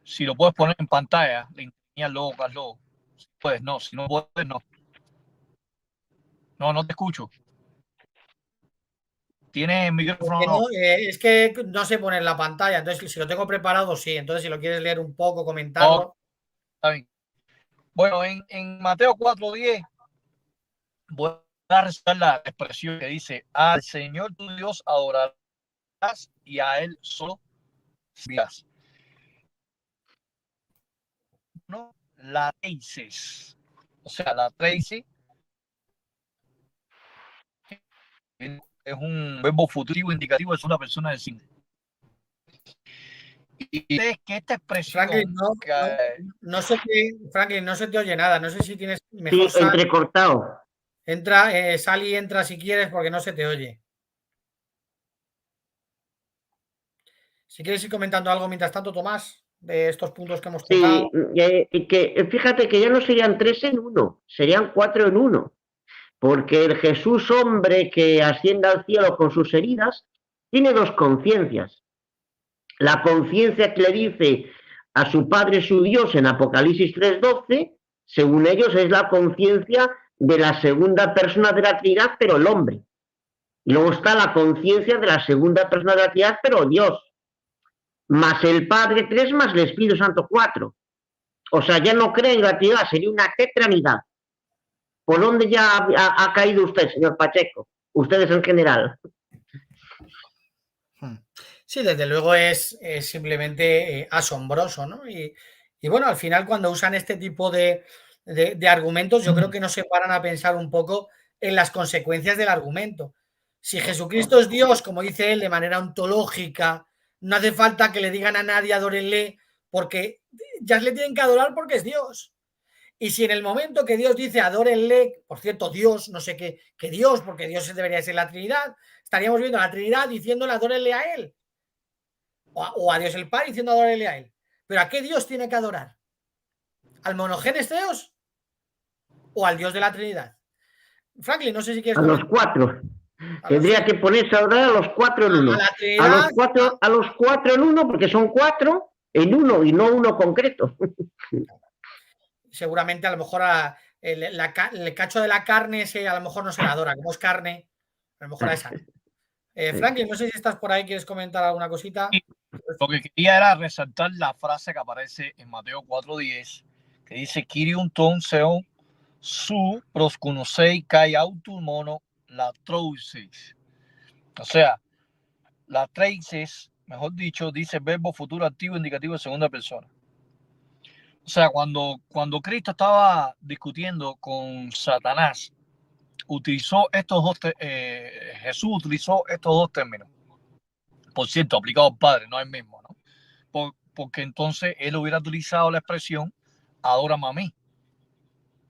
F: si lo puedes poner en pantalla, le enseñas luego, Carlos. Si puedes, no. Si no puedes, no. No te escucho. ¿Tienes el micrófono?
A: No, es que no sé poner la pantalla, entonces si lo tengo preparado, sí. Entonces, si lo quieres leer un poco, comentarlo.
F: Oh, está bien. Bueno, en Mateo 4:10 voy a resaltar la expresión que dice: al Señor tu Dios adorarás y a Él solo servirás. No, la traces. O sea, la trace es un verbo futuro indicativo de una persona del cine. Y es que esta expresión.
A: Franklin, no sé qué, Franklin, no se te oye nada. No sé si tienes mejor.
B: Sí, entrecortado.
A: Entra, sal y entra si quieres, porque no se te oye. Si quieres ir comentando algo mientras tanto, Tomás, de estos puntos que hemos tocado.
B: Sí, que fíjate que ya no serían 3 en 1, serían 4 en 1. Porque el Jesús hombre que asciende al cielo con sus heridas tiene 2 conciencias. La conciencia que le dice a su Padre su Dios en Apocalipsis 3:12, según ellos es la conciencia de la segunda persona de la Trinidad, pero el hombre. Y luego está la conciencia de la segunda persona de la Trinidad, pero Dios. Más el Padre 3, más el Espíritu Santo 4. O sea, ya no cree en la Trinidad, sería una tetranidad. ¿Por dónde ya ha caído usted, señor Pacheco? Ustedes en general.
A: Sí, desde luego es simplemente asombroso, ¿no? Y bueno, al final cuando usan este tipo de argumentos, yo creo que no se paran a pensar un poco en las consecuencias del argumento. Si Jesucristo es Dios, como dice él, de manera ontológica, no hace falta que le digan a nadie adórenle, porque ya le tienen que adorar porque es Dios. Y si en el momento que Dios dice adórenle, por cierto, Dios, no sé qué Dios, porque Dios debería ser la Trinidad, estaríamos viendo a la Trinidad diciéndole adórenle a él. O a Dios el Padre diciendo adórele a él. ¿Pero a qué Dios tiene que adorar? ¿Al monogenes Theos o al Dios de la Trinidad? Franklin, no sé si quieres
B: a los 4. Tendría que ponerse a adorar a los 4 en 1. A los 4 en 1, porque son 4 en 1 y no uno concreto.
A: Seguramente a lo mejor el cacho de la carne a lo mejor no se le adora, como es carne, a lo mejor a esa. Franklin, no sé si estás por ahí, ¿quieres comentar alguna cosita?
F: Lo que quería era resaltar la frase que aparece en Mateo 4:10, que dice: Kyrion ton seon su proskunosei kai autu mono la trouses. O sea, la traces mejor dicho, dice verbo futuro activo indicativo de segunda persona. O sea, cuando Cristo estaba discutiendo con Satanás, utilizó estos dos, Jesús utilizó estos dos términos. Por cierto, aplicado al Padre, no al mismo, ¿no? Porque entonces él hubiera utilizado la expresión adórame a mí.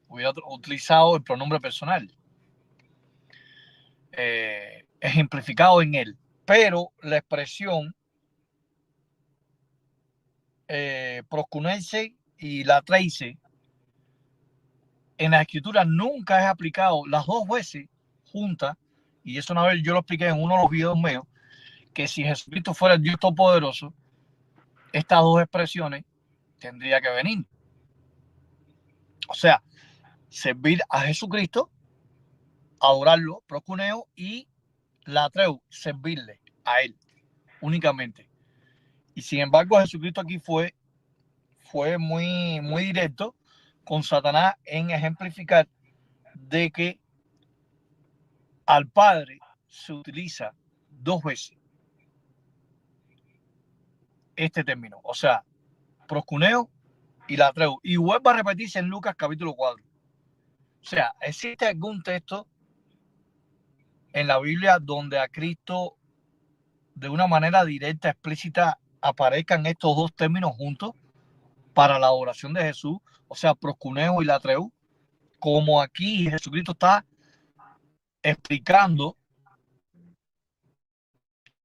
F: Hubiera utilizado el pronombre personal. Ejemplificado en él. Pero la expresión proskunense y la trace en la escritura nunca es aplicado las dos veces juntas, y eso una vez yo lo expliqué en uno de los videos míos, que si Jesucristo fuera el Dios Todopoderoso, estas dos expresiones tendría que venir. O sea, servir a Jesucristo, adorarlo, proskuneo, y latreu, servirle a él únicamente. Y sin embargo, Jesucristo aquí fue muy, muy directo con Satanás en ejemplificar de que al Padre se utiliza dos veces este término, o sea, proskuneo y latreu, y vuelve a repetirse en Lucas capítulo 4. O sea, ¿existe algún texto en la Biblia donde a Cristo de una manera directa, explícita, aparezcan estos dos términos juntos para la adoración de Jesús? O sea, proskuneo y latreu, como aquí Jesucristo está explicando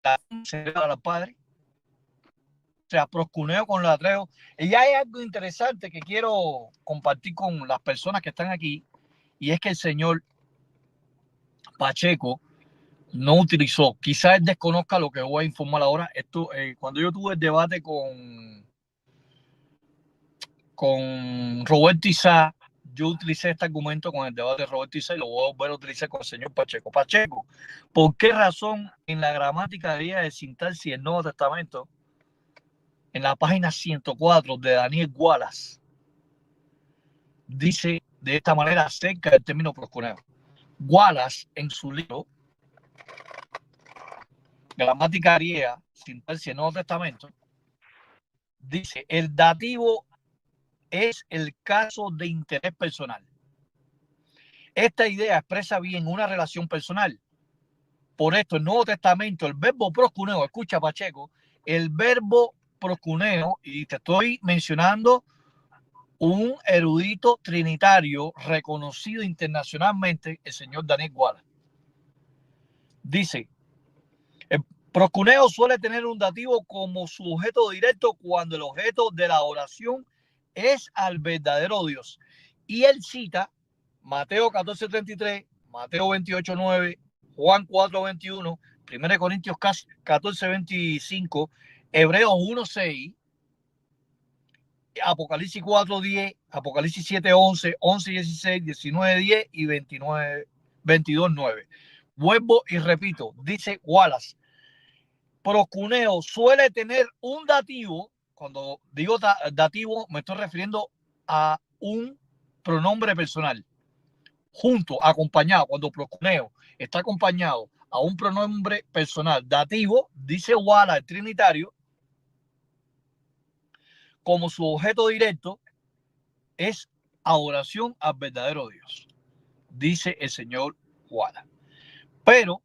F: la al Padre. O sea, proskuneo con latreo. Y hay algo interesante que quiero compartir con las personas que están aquí, y es que el señor Pacheco no utilizó, quizás él desconozca lo que voy a informar ahora. Esto, cuando yo tuve el debate con Roberto Isá, yo utilicé este argumento con el debate de Roberto Isá y lo voy a volver a utilizar con el señor Pacheco. Pacheco, ¿por qué razón en la gramática de guía de sintaxis del Nuevo Testamento, en la página 104 de Daniel Wallace, dice de esta manera acerca del término proskuneo? Wallace, en su libro Gramática griega, sintaxis del Nuevo Testamento, dice: el dativo es el caso de interés personal. Esta idea expresa bien una relación personal. Por esto, el Nuevo Testamento, el verbo proskuneo, escucha Pacheco, el verbo proskuneo, y te estoy mencionando un erudito trinitario reconocido internacionalmente, el señor Daniel Wallace. Dice: el proskuneo suele tener un dativo como su objeto directo cuando el objeto de la oración es al verdadero Dios. Y él cita Mateo 14:33, Mateo 28:9, Juan 4:21, 1 Corintios 14:25, Hebreos 1:6, Apocalipsis 4:10, Apocalipsis 7:11, 11:16, 19:10 y 22:9. Vuelvo y repito, dice Wallace: proskuneo suele tener un dativo. Cuando digo dativo, me estoy refiriendo a un pronombre personal, junto, acompañado. Cuando proskuneo está acompañado a un pronombre personal dativo, dice Wallace, el trinitario, como su objeto directo es adoración al verdadero Dios, dice el señor Wallace. Pero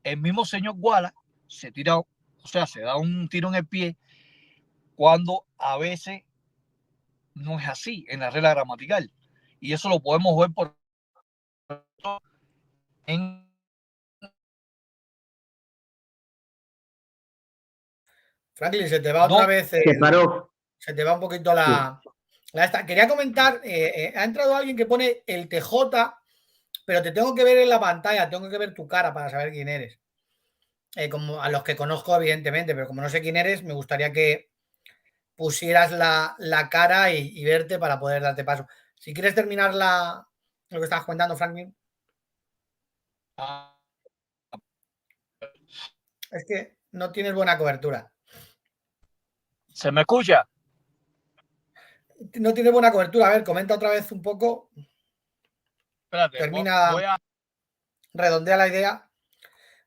F: el mismo señor Wallace se tira, o sea, se da un tiro en el pie cuando a veces no es así en la regla gramatical. Y eso lo podemos ver por en
A: Franklin, se te va otra vez.
B: Se paró.
A: Se te va un poquito la esta. Quería comentar, ha entrado alguien que pone el TJ, pero te tengo que ver en la pantalla, tengo que ver tu cara para saber quién eres. Como a los que conozco, evidentemente, pero como no sé quién eres, me gustaría que pusieras la cara y verte para poder darte paso. Si quieres terminar lo que estabas comentando, Franklin. Es que no tienes buena cobertura.
F: ¿Se me escucha?
A: No tienes buena cobertura. A ver, comenta otra vez un poco.
F: Espérate,
A: Termina, redondea la idea.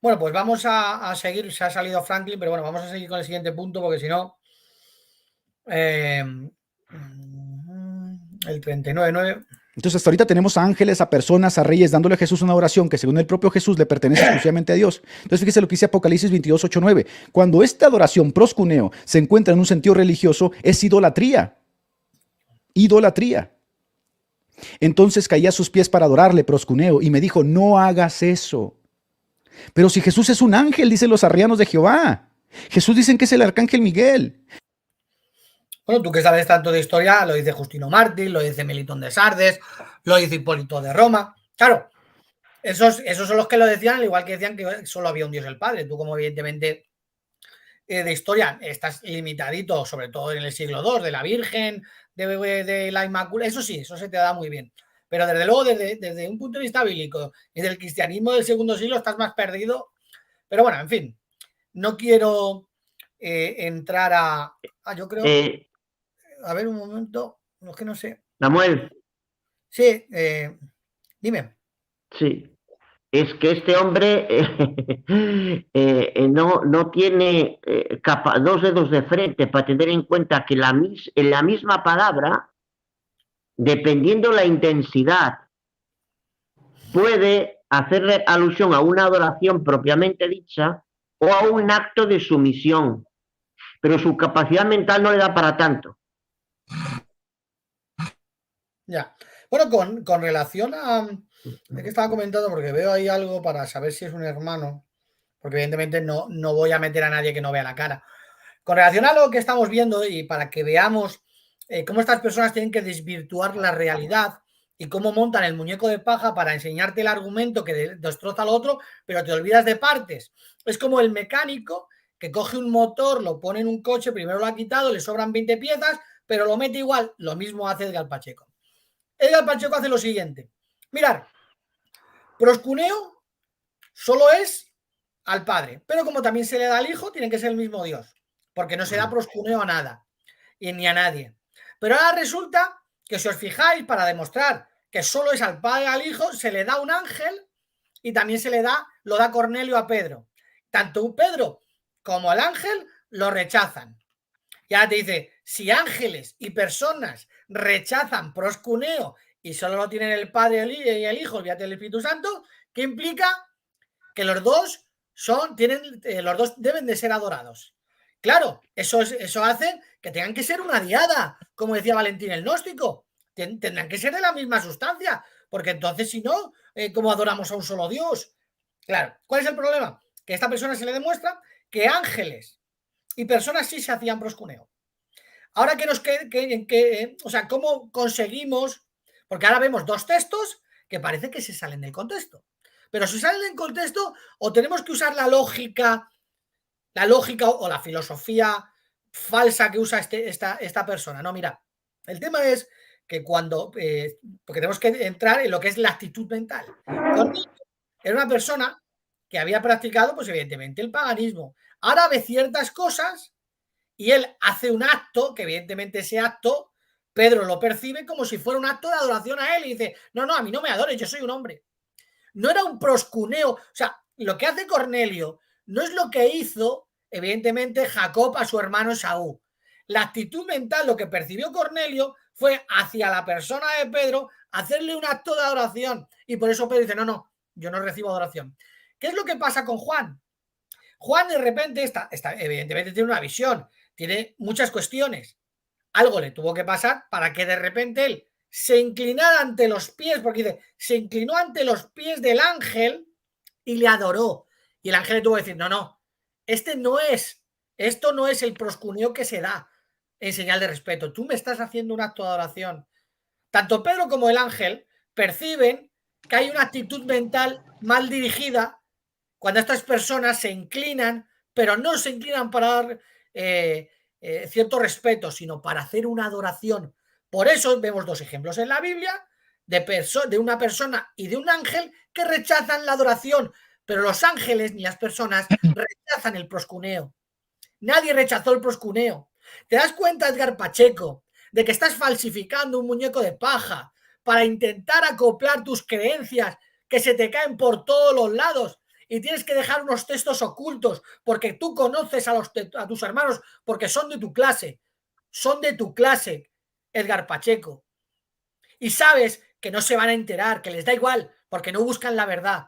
A: Bueno, pues vamos a seguir. Se ha salido Franklin, pero bueno, vamos a seguir con el siguiente punto porque si no... el 39.9.
E: Entonces, hasta ahorita tenemos a ángeles, a personas, a reyes, dándole a Jesús una oración que según el propio Jesús le pertenece exclusivamente a Dios. Entonces, fíjese lo que dice Apocalipsis 22, 8, 9. Cuando esta adoración proscuneo se encuentra en un sentido religioso, es idolatría. Idolatría. Entonces caí a sus pies para adorarle, proscuneo, y me dijo, no hagas eso. Pero si Jesús es un ángel, dicen los arrianos de Jehová. Jesús dicen que es el arcángel Miguel.
A: Bueno, tú que sabes tanto de historia, lo dice Justino Mártir, lo dice Melitón de Sardes, lo dice Hipólito de Roma. Claro, esos son los que lo decían, al igual que decían que solo había un Dios el Padre. Tú, como evidentemente de historia estás limitadito, sobre todo en el siglo II, de la Virgen, de la Inmaculada, eso sí, eso se te da muy bien. Pero desde luego, desde un punto de vista bíblico y del cristianismo del segundo siglo, estás más perdido. Pero bueno, en fin, no quiero entrar a yo creo... A ver, un momento, es que no sé.
B: Samuel.
A: Sí, dime.
B: Sí, es que este hombre no tiene dos dedos de frente para tener en cuenta que en la misma palabra, dependiendo la intensidad, puede hacer alusión a una adoración propiamente dicha o a un acto de sumisión, pero su capacidad mental no le da para tanto.
A: Ya. Bueno, con relación a... Es que estaba comentando porque veo ahí algo para saber si es un hermano, porque evidentemente no voy a meter a nadie que no vea la cara. Con relación a lo que estamos viendo y para que veamos cómo estas personas tienen que desvirtuar la realidad y cómo montan el muñeco de paja para enseñarte el argumento que destroza al otro, pero te olvidas de partes. Es como el mecánico que coge un motor, lo pone en un coche, primero lo ha quitado, le sobran 20 piezas, pero lo mete igual. Lo mismo hace Edgar Pacheco. Edgar Pacheco hace lo siguiente. Mirad, proscuneo solo es al Padre, pero como también se le da al Hijo, tiene que ser el mismo Dios, porque no se da proscuneo a nada y ni a nadie. Pero ahora resulta que, si os fijáis, para demostrar que solo es al Padre y al Hijo, se le da un ángel y también lo da Cornelio a Pedro. Tanto Pedro como el ángel lo rechazan. Y ahora te dice, si ángeles y personas rechazan proscuneo y solo lo tienen el Padre y el Hijo, olvídate del Espíritu Santo, ¿qué implica? Que los dos los dos deben de ser adorados. Claro, eso hace que tengan que ser una diada, como decía Valentín el gnóstico. Tendrán que ser de la misma sustancia, porque entonces, si no, ¿cómo adoramos a un solo Dios? Claro, ¿cuál es el problema? Que a esta persona se le demuestra que ángeles y personas sí se hacían proscuneo. Ahora o sea, ¿cómo conseguimos? Porque ahora vemos dos textos que parece que se salen del contexto. Pero si salen del contexto, o tenemos que usar la lógica o la filosofía falsa que usa esta persona. No, mira, el tema es que porque tenemos que entrar en lo que es la actitud mental. Era una persona que había practicado, pues evidentemente, el paganismo. Ahora ve ciertas cosas y él hace un acto, que evidentemente ese acto, Pedro lo percibe como si fuera un acto de adoración a él y dice, no, a mí no me adores, yo soy un hombre. No era un proscuneo, o sea, lo que hace Cornelio no es lo que hizo, evidentemente, Jacob a su hermano Esaú. La actitud mental, lo que percibió Cornelio, fue hacia la persona de Pedro hacerle un acto de adoración. Y por eso Pedro dice, no, yo no recibo adoración. ¿Qué es lo que pasa con Juan? Juan de repente evidentemente tiene una visión, tiene muchas cuestiones. Algo le tuvo que pasar para que de repente él se inclinara ante los pies, porque dice, se inclinó ante los pies del ángel y le adoró. Y el ángel le tuvo que decir, no, esto no es el proscuneo que se da en señal de respeto. Tú me estás haciendo un acto de adoración. Tanto Pedro como el ángel perciben que hay una actitud mental mal dirigida cuando estas personas se inclinan, pero no se inclinan para dar cierto respeto, sino para hacer una adoración. Por eso vemos dos ejemplos en la Biblia de una persona y de un ángel que rechazan la adoración, pero los ángeles ni las personas rechazan el proscuneo. Nadie rechazó el proscuneo. ¿Te das cuenta, Edgar Pacheco, de que estás falsificando un muñeco de paja para intentar acoplar tus creencias que se te caen por todos los lados y tienes que dejar unos textos ocultos porque tú conoces a tus hermanos porque son de tu clase, Edgar Pacheco, y sabes que no se van a enterar, que les da igual porque no buscan la verdad.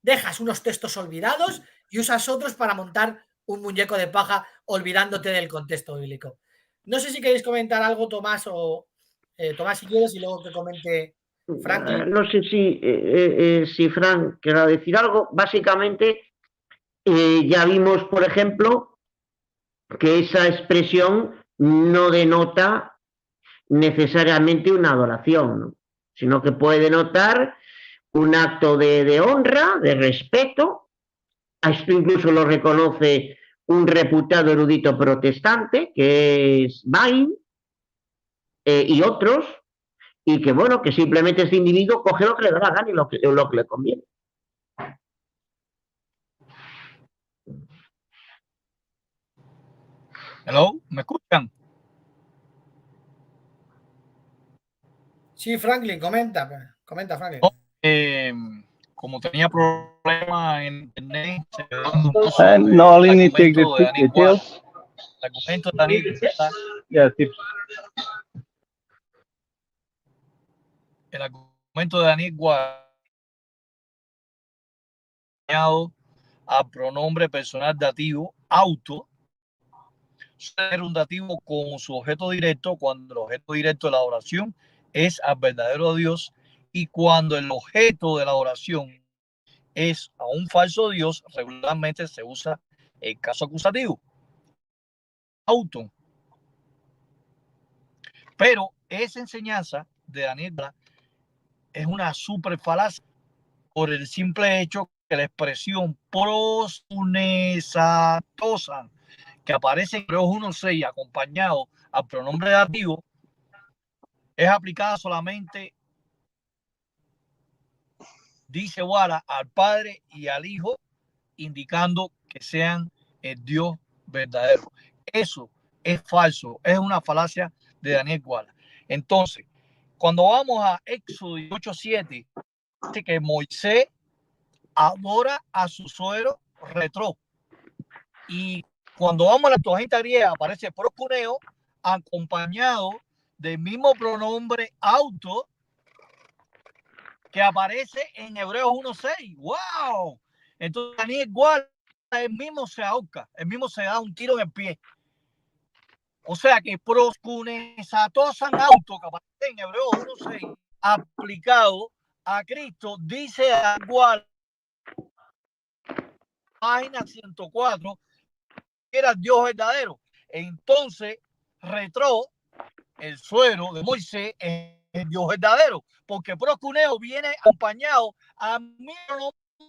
A: Dejas unos textos olvidados y usas otros para montar un muñeco de paja olvidándote del contexto bíblico. No sé si queréis comentar algo, Tomás, o Tomás, si quieres, y luego que comente Franklin.
B: No sé si Frank querrá decir algo. Básicamente, ya vimos, por ejemplo, que esa expresión no denota necesariamente una adoración, ¿no? Sino que puede denotar un acto de honra, de respeto. Esto incluso lo reconoce un reputado erudito protestante, que es Bain, y otros, y que bueno, que simplemente este individuo coge lo que le da la gana y lo que le conviene.
F: Hello, ¿me escuchan?
A: Sí, Franklin, comenta, Franklin.
F: Como tenía problemas en internet,
G: No, all you need to take the details.
F: El argumento de Daniel Guala,
G: Yeah, tips.
F: el argumento de Daniel Guala a pronombre personal dativo auto, ser un dativo con su objeto directo cuando el objeto directo de la oración es al verdadero Dios, y cuando el objeto de la oración es a un falso Dios, regularmente se usa el caso acusativo auto. Pero esa enseñanza de Daniel es una super falacia por el simple hecho que la expresión proskunezatosan, que aparece en Hebreos 1:6 acompañado al pronombre dativo, es aplicada solamente, dice Guala, al Padre y al Hijo, indicando que sean el Dios verdadero. Eso es falso, es una falacia de Daniel Guala. Entonces, cuando vamos a Éxodo 8:7, dice que Moisés adora a su suegro Retro. Y cuando vamos a la Septuaginta griega aparece proskuneo acompañado del mismo pronombre auto que aparece en Hebreos 1:6. ¡Wow! Entonces Daniel Guala, él mismo se ahorca, él mismo se da un tiro en el pie. O sea que proskunezatosan auto, que aparece en Hebreos 1:6, aplicado a Cristo, dice a Guala, página 104, que era Dios verdadero. Entonces, Retro, el suegro de Moisés, es el Dios verdadero, porque proskuneo viene acompañado a mi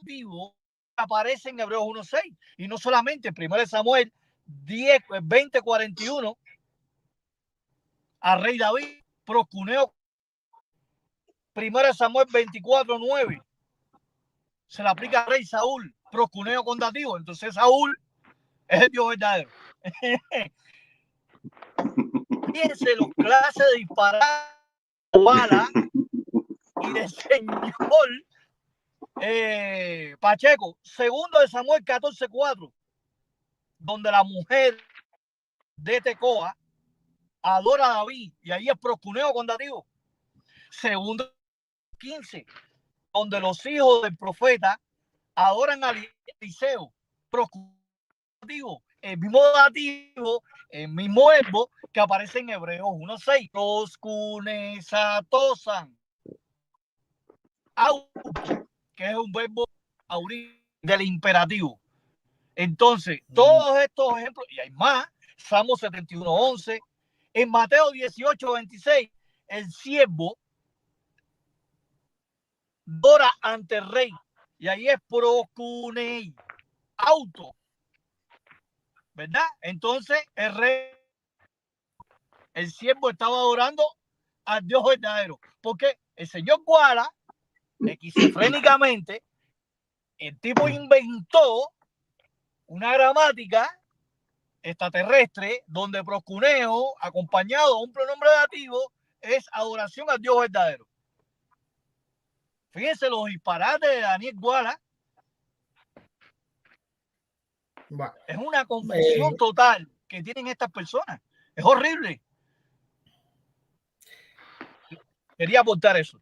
F: vivo que aparece en Hebreos 1:6, y no solamente en 1 Samuel 20:41 al rey David, proskuneo. 1 Samuel 24:9 se le aplica al rey Saúl, proskuneo con dativo. Entonces Saúl es el Dios verdadero. Fíjense los clases de disparar bala y del señor Pacheco. 2 Samuel 14:4, donde la mujer de Tecoa adora a David, y ahí es proskuneo con dativo. 2 15, donde los hijos del profeta adoran a Eliseo, proskuneo, el mismo dativo, el mismo verbo que aparece en Hebreos 1:6, proskunezatosan, que es un verbo del imperativo. Entonces, todos estos ejemplos, y hay más, Salmo 71:11, en Mateo 18:26, el siervo adora ante el rey, y ahí es proskunei, auto, ¿verdad? Entonces el rey, el siervo estaba adorando al Dios verdadero, porque el señor Guala, esquizofrénicamente, el tipo inventó una gramática extraterrestre donde proskuneo acompañado a un pronombre dativo es adoración al Dios verdadero. Fíjense los disparates de Daniel Guala,
A: Bueno,
F: Es una confusión total que tienen estas personas. Es horrible. Quería aportar eso.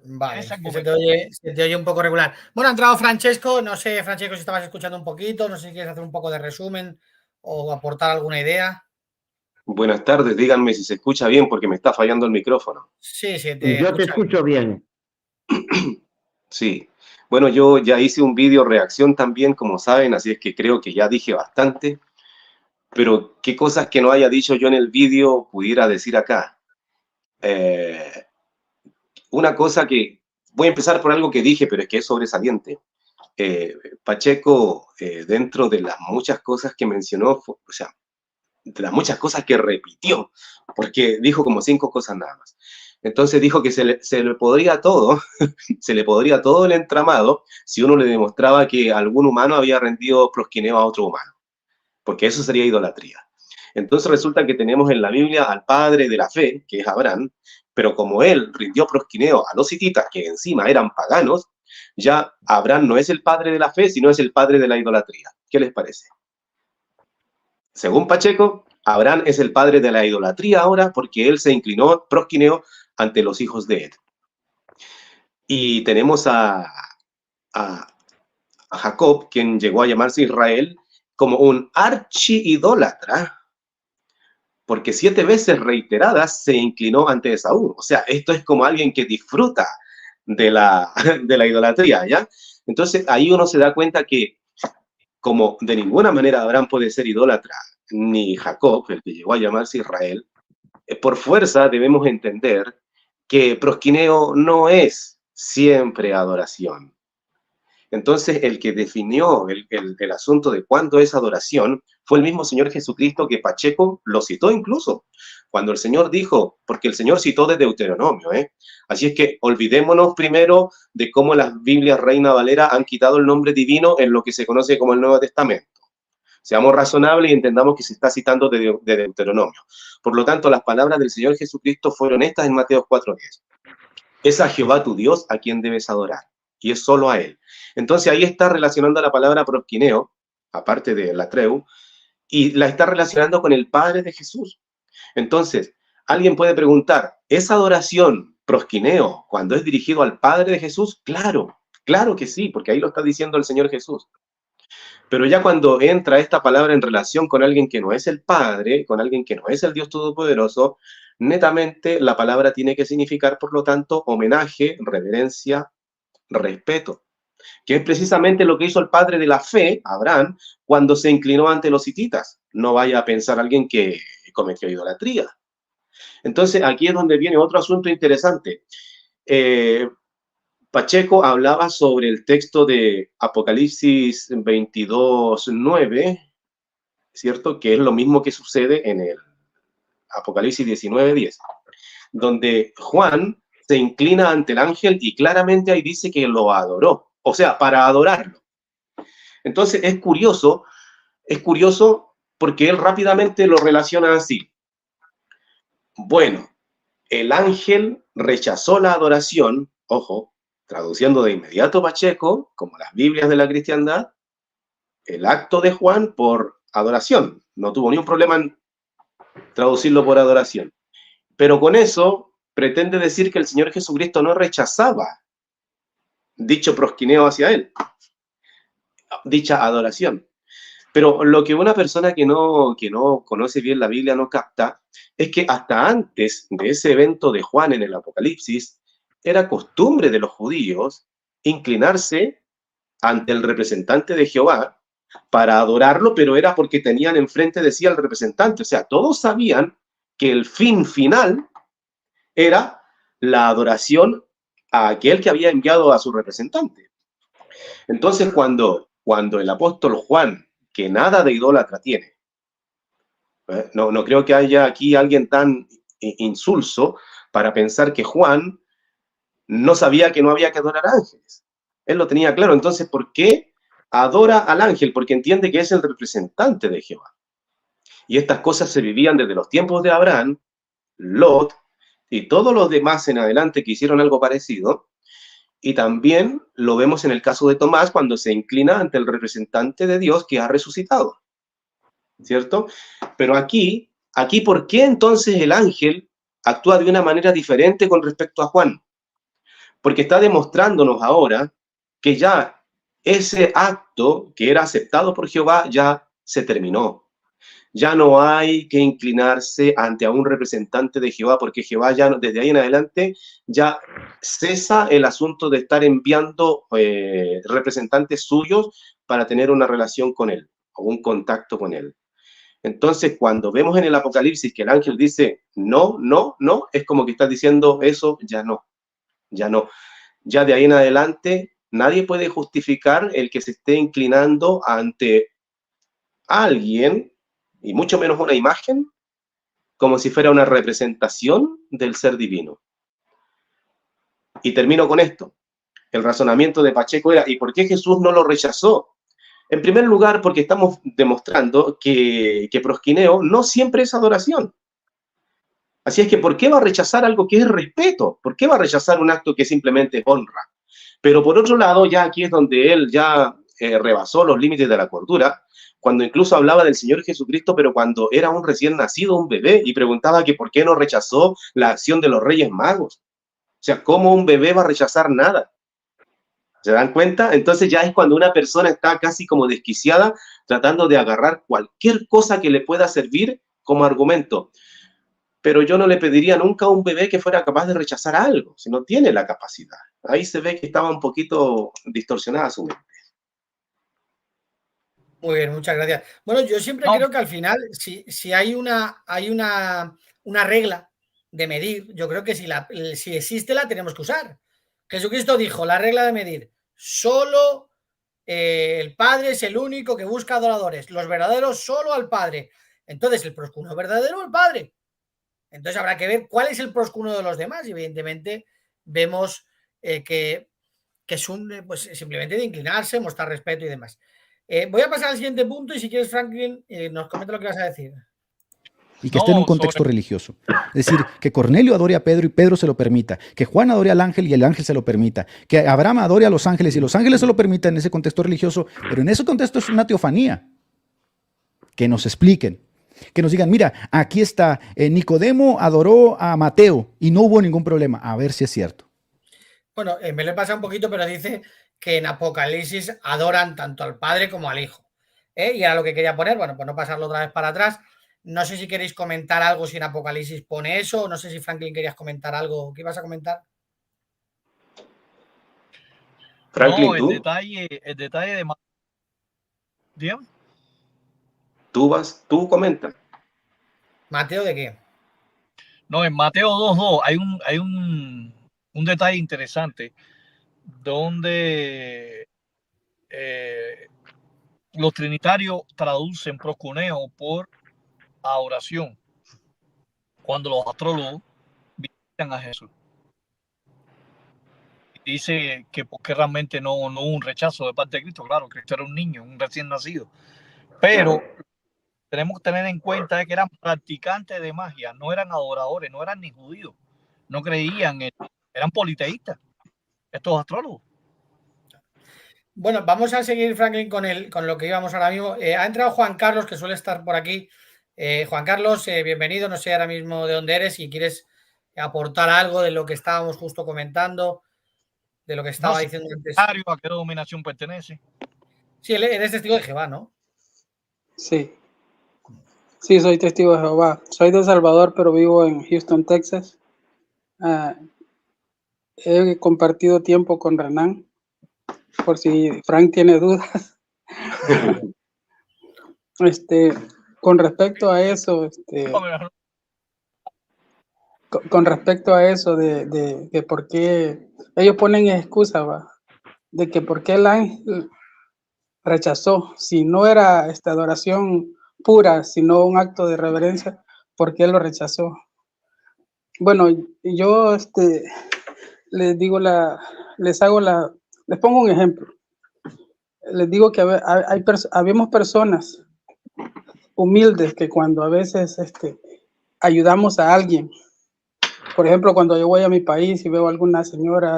A: Vale, que se te oye un poco regular. Bueno, ha entrado Francesco. No sé, Francesco, si estabas escuchando un poquito. No sé si quieres hacer un poco de resumen o aportar alguna idea.
H: Buenas tardes, díganme si se escucha bien porque me está fallando el micrófono.
A: Sí, sí,
B: Yo te escucho bien.
H: Sí. Bueno, yo ya hice un vídeo reacción también, como saben, así es que creo que ya dije bastante. Pero qué cosas que no haya dicho yo en el vídeo pudiera decir acá. Una cosa que... Voy a empezar por algo que dije, pero es que es sobresaliente. Pacheco, dentro de las muchas cosas que mencionó, o sea, de las muchas cosas que repitió, porque dijo como 5 cosas nada más. Entonces dijo que se le podría todo, se le podría todo el entramado si uno le demostraba que algún humano había rendido prosquineo a otro humano, porque eso sería idolatría. Entonces resulta que tenemos en la Biblia al padre de la fe, que es Abraham, pero como él rindió prosquineo a los hititas, que encima eran paganos, ya Abraham no es el padre de la fe, sino es el padre de la idolatría. ¿Qué les parece? Según Pacheco, Abraham es el padre de la idolatría ahora porque él se inclinó, prosquineo, ante los hijos de Ed. Y tenemos a Jacob, quien llegó a llamarse Israel, como un archiidólatra, porque 7 veces reiteradas se inclinó ante Esaú. O sea, esto es como alguien que disfruta de la idolatría, ¿ya? Entonces, ahí uno se da cuenta que, como de ninguna manera Abraham puede ser idólatra, ni Jacob, el que llegó a llamarse Israel, por fuerza debemos entender que prosquineo no es siempre adoración. Entonces, el que definió el asunto de cuándo es adoración fue el mismo Señor Jesucristo, que Pacheco lo citó incluso, cuando el Señor dijo, porque el Señor citó de Deuteronomio, Así es que olvidémonos primero de cómo las Biblias Reina Valera han quitado el nombre divino en lo que se conoce como el Nuevo Testamento. Seamos razonables y entendamos que se está citando de Deuteronomio. Por lo tanto, las palabras del Señor Jesucristo fueron estas en Mateo 4:10. Es a Jehová tu Dios a quien debes adorar, y es solo a Él. Entonces ahí está relacionando la palabra prosquineo, aparte de la treu, y la está relacionando con el Padre de Jesús. Entonces, alguien puede preguntar, ¿es adoración prosquineo cuando es dirigido al Padre de Jesús? Claro, claro que sí, porque ahí lo está diciendo el Señor Jesús. Pero ya cuando entra esta palabra en relación con alguien que no es el Padre, con alguien que no es el Dios Todopoderoso, netamente la palabra tiene que significar, por lo tanto, homenaje, reverencia, respeto, que es precisamente lo que hizo el padre de la fe, Abraham, cuando se inclinó ante los hititas. No vaya a pensar alguien que cometió idolatría. Entonces, aquí es donde viene otro asunto interesante. Pacheco hablaba sobre el texto de Apocalipsis 22:9, ¿cierto? Que es lo mismo que sucede en el Apocalipsis 19:10, donde Juan se inclina ante el ángel y claramente ahí dice que lo adoró, o sea, para adorarlo. Entonces es curioso porque él rápidamente lo relaciona así. Bueno, el ángel rechazó la adoración, ojo, traduciendo de inmediato Pacheco, como las Biblias de la cristiandad, el acto de Juan por adoración. No tuvo ni un problema en traducirlo por adoración. Pero con eso pretende decir que el Señor Jesucristo no rechazaba dicho prosquineo hacia él, dicha adoración. Pero lo que una persona que no conoce bien la Biblia no capta es que hasta antes de ese evento de Juan en el Apocalipsis, era costumbre de los judíos inclinarse ante el representante de Jehová para adorarlo, pero era porque tenían enfrente de sí al representante. O sea, todos sabían que el fin final era la adoración a aquel que había enviado a su representante. Entonces, cuando el apóstol Juan, que nada de idólatra tiene, no creo que haya aquí alguien tan insulso para pensar que Juan no sabía que no había que adorar ángeles. Él lo tenía claro. Entonces, ¿por qué adora al ángel? Porque entiende que es el representante de Jehová. Y estas cosas se vivían desde los tiempos de Abraham, Lot y todos los demás en adelante que hicieron algo parecido. Y también lo vemos en el caso de Tomás cuando se inclina ante el representante de Dios que ha resucitado, ¿cierto? Pero aquí, ¿por qué entonces el ángel actúa de una manera diferente con respecto a Juan? Porque está demostrándonos ahora que ya ese acto que era aceptado por Jehová ya se terminó. Ya no hay que inclinarse ante a un representante de Jehová, porque Jehová ya desde ahí en adelante ya cesa el asunto de estar enviando representantes suyos para tener una relación con él o un contacto con él. Entonces, cuando vemos en el Apocalipsis que el ángel dice no, no, no, es como que está diciendo eso, ya no, ya no. Ya de ahí en adelante nadie puede justificar el que se esté inclinando ante alguien, y mucho menos una imagen, como si fuera una representación del ser divino. Y termino con esto. El razonamiento de Pacheco era, ¿y por qué Jesús no lo rechazó? En primer lugar, porque estamos demostrando que prosquineo no siempre es adoración. Así es que, ¿por qué va a rechazar algo que es respeto? ¿Por qué va a rechazar un acto que simplemente es honra? Pero por otro lado, ya aquí es donde él ya rebasó los límites de la cordura, cuando incluso hablaba del Señor Jesucristo, pero cuando era un recién nacido, un bebé, y preguntaba que por qué no rechazó la acción de los Reyes Magos. O sea, ¿cómo un bebé va a rechazar nada? ¿Se dan cuenta? Entonces ya es cuando una persona está casi como desquiciada, tratando de agarrar cualquier cosa que le pueda servir como argumento. Pero yo no le pediría nunca a un bebé que fuera capaz de rechazar algo, si no tiene la capacidad. Ahí se ve que estaba un poquito distorsionada su mente.
A: Muy bien, muchas gracias. Bueno, yo siempre creo que al final, si hay una regla de medir, yo creo que si existe la tenemos que usar. Jesucristo dijo, la regla de medir, solo el Padre es el único que busca adoradores, los verdaderos solo al Padre. Entonces, ¿el proscuno verdadero o el Padre? Entonces habrá que ver cuál es el proscuno de los demás y evidentemente vemos que es pues, simplemente de inclinarse, mostrar respeto y demás. Voy a pasar al siguiente punto y si quieres, Franklin, nos comenta lo que vas a decir.
E: Y que esté en un contexto religioso. Es decir, que Cornelio adore a Pedro y Pedro se lo permita, que Juan adore al ángel y el ángel se lo permita, que Abraham adore a los ángeles y los ángeles se lo permitan en ese contexto religioso, pero en ese contexto es una teofanía. Que nos expliquen, que nos digan, mira, aquí está, Nicodemo adoró a Mateo y no hubo ningún problema, a ver si es cierto.
A: Bueno, me le pasa un poquito, pero dice que en Apocalipsis adoran tanto al Padre como al Hijo. Y era lo que quería poner, bueno, pues no pasarlo otra vez para atrás. No sé si queréis comentar algo si en Apocalipsis pone eso, no sé si Franklin querías comentar algo. ¿Qué ibas a comentar?
H: Franklin,
F: no, el detalle de... ¿Bien?
H: Tú comenta.
A: ¿Mateo de qué?
F: No, en Mateo 2.2 hay un detalle interesante donde los trinitarios traducen proscuneo por adoración cuando los astrólogos visitan a Jesús. Dice que porque realmente no hubo un rechazo de parte de Cristo. Claro, Cristo era un niño, un recién nacido. Pero tenemos que tener en cuenta que eran practicantes de magia, no eran adoradores, no eran ni judíos, no creían, eran politeístas, estos astrólogos.
A: Bueno, vamos a seguir, Franklin, con lo que íbamos ahora mismo. Ha entrado Juan Carlos, que suele estar por aquí. Juan Carlos, bienvenido. No sé ahora mismo de dónde eres, si quieres aportar algo de lo que estábamos justo comentando, de lo que estaba diciendo antes.
F: ¿A qué denominación pertenece?
A: Sí, eres testigo de Jehová, ¿no?
I: Sí. Sí, soy testigo de Jehová. Soy de El Salvador, pero vivo en Houston, Texas. He compartido tiempo con Renan, por si Frank tiene dudas. Con respecto a eso, con respecto a eso de por qué ellos ponen excusa, ¿va? De que por qué el ángel rechazó, si no era adoración pura, sino un acto de reverencia, ¿por qué lo rechazó? Bueno, yo les digo les pongo un ejemplo. Les digo que habemos personas humildes que cuando a veces ayudamos a alguien Por ejemplo, cuando yo voy a mi país y veo a alguna señora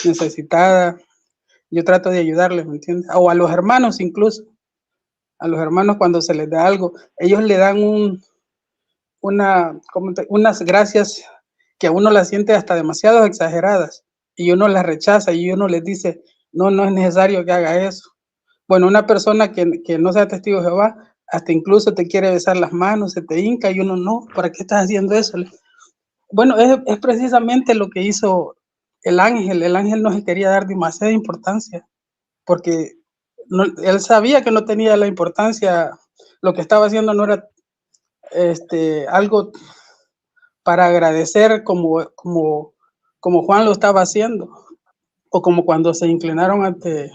I: necesitada, yo trato de ayudarles, ¿me entiendes? O a los hermanos incluso. A los hermanos cuando se les da algo, ellos le dan unas gracias que a uno las siente hasta demasiado exageradas y uno las rechaza y uno les dice, no es necesario que haga eso. Bueno, una persona que no sea testigo de Jehová, hasta incluso te quiere besar las manos, se te hinca y uno no, ¿para qué estás haciendo eso? Bueno, es precisamente lo que hizo el ángel. El ángel no se quería dar demasiada importancia porque él sabía que no tenía la importancia, lo que estaba haciendo no era algo para agradecer como Juan lo estaba haciendo, o como cuando se inclinaron ante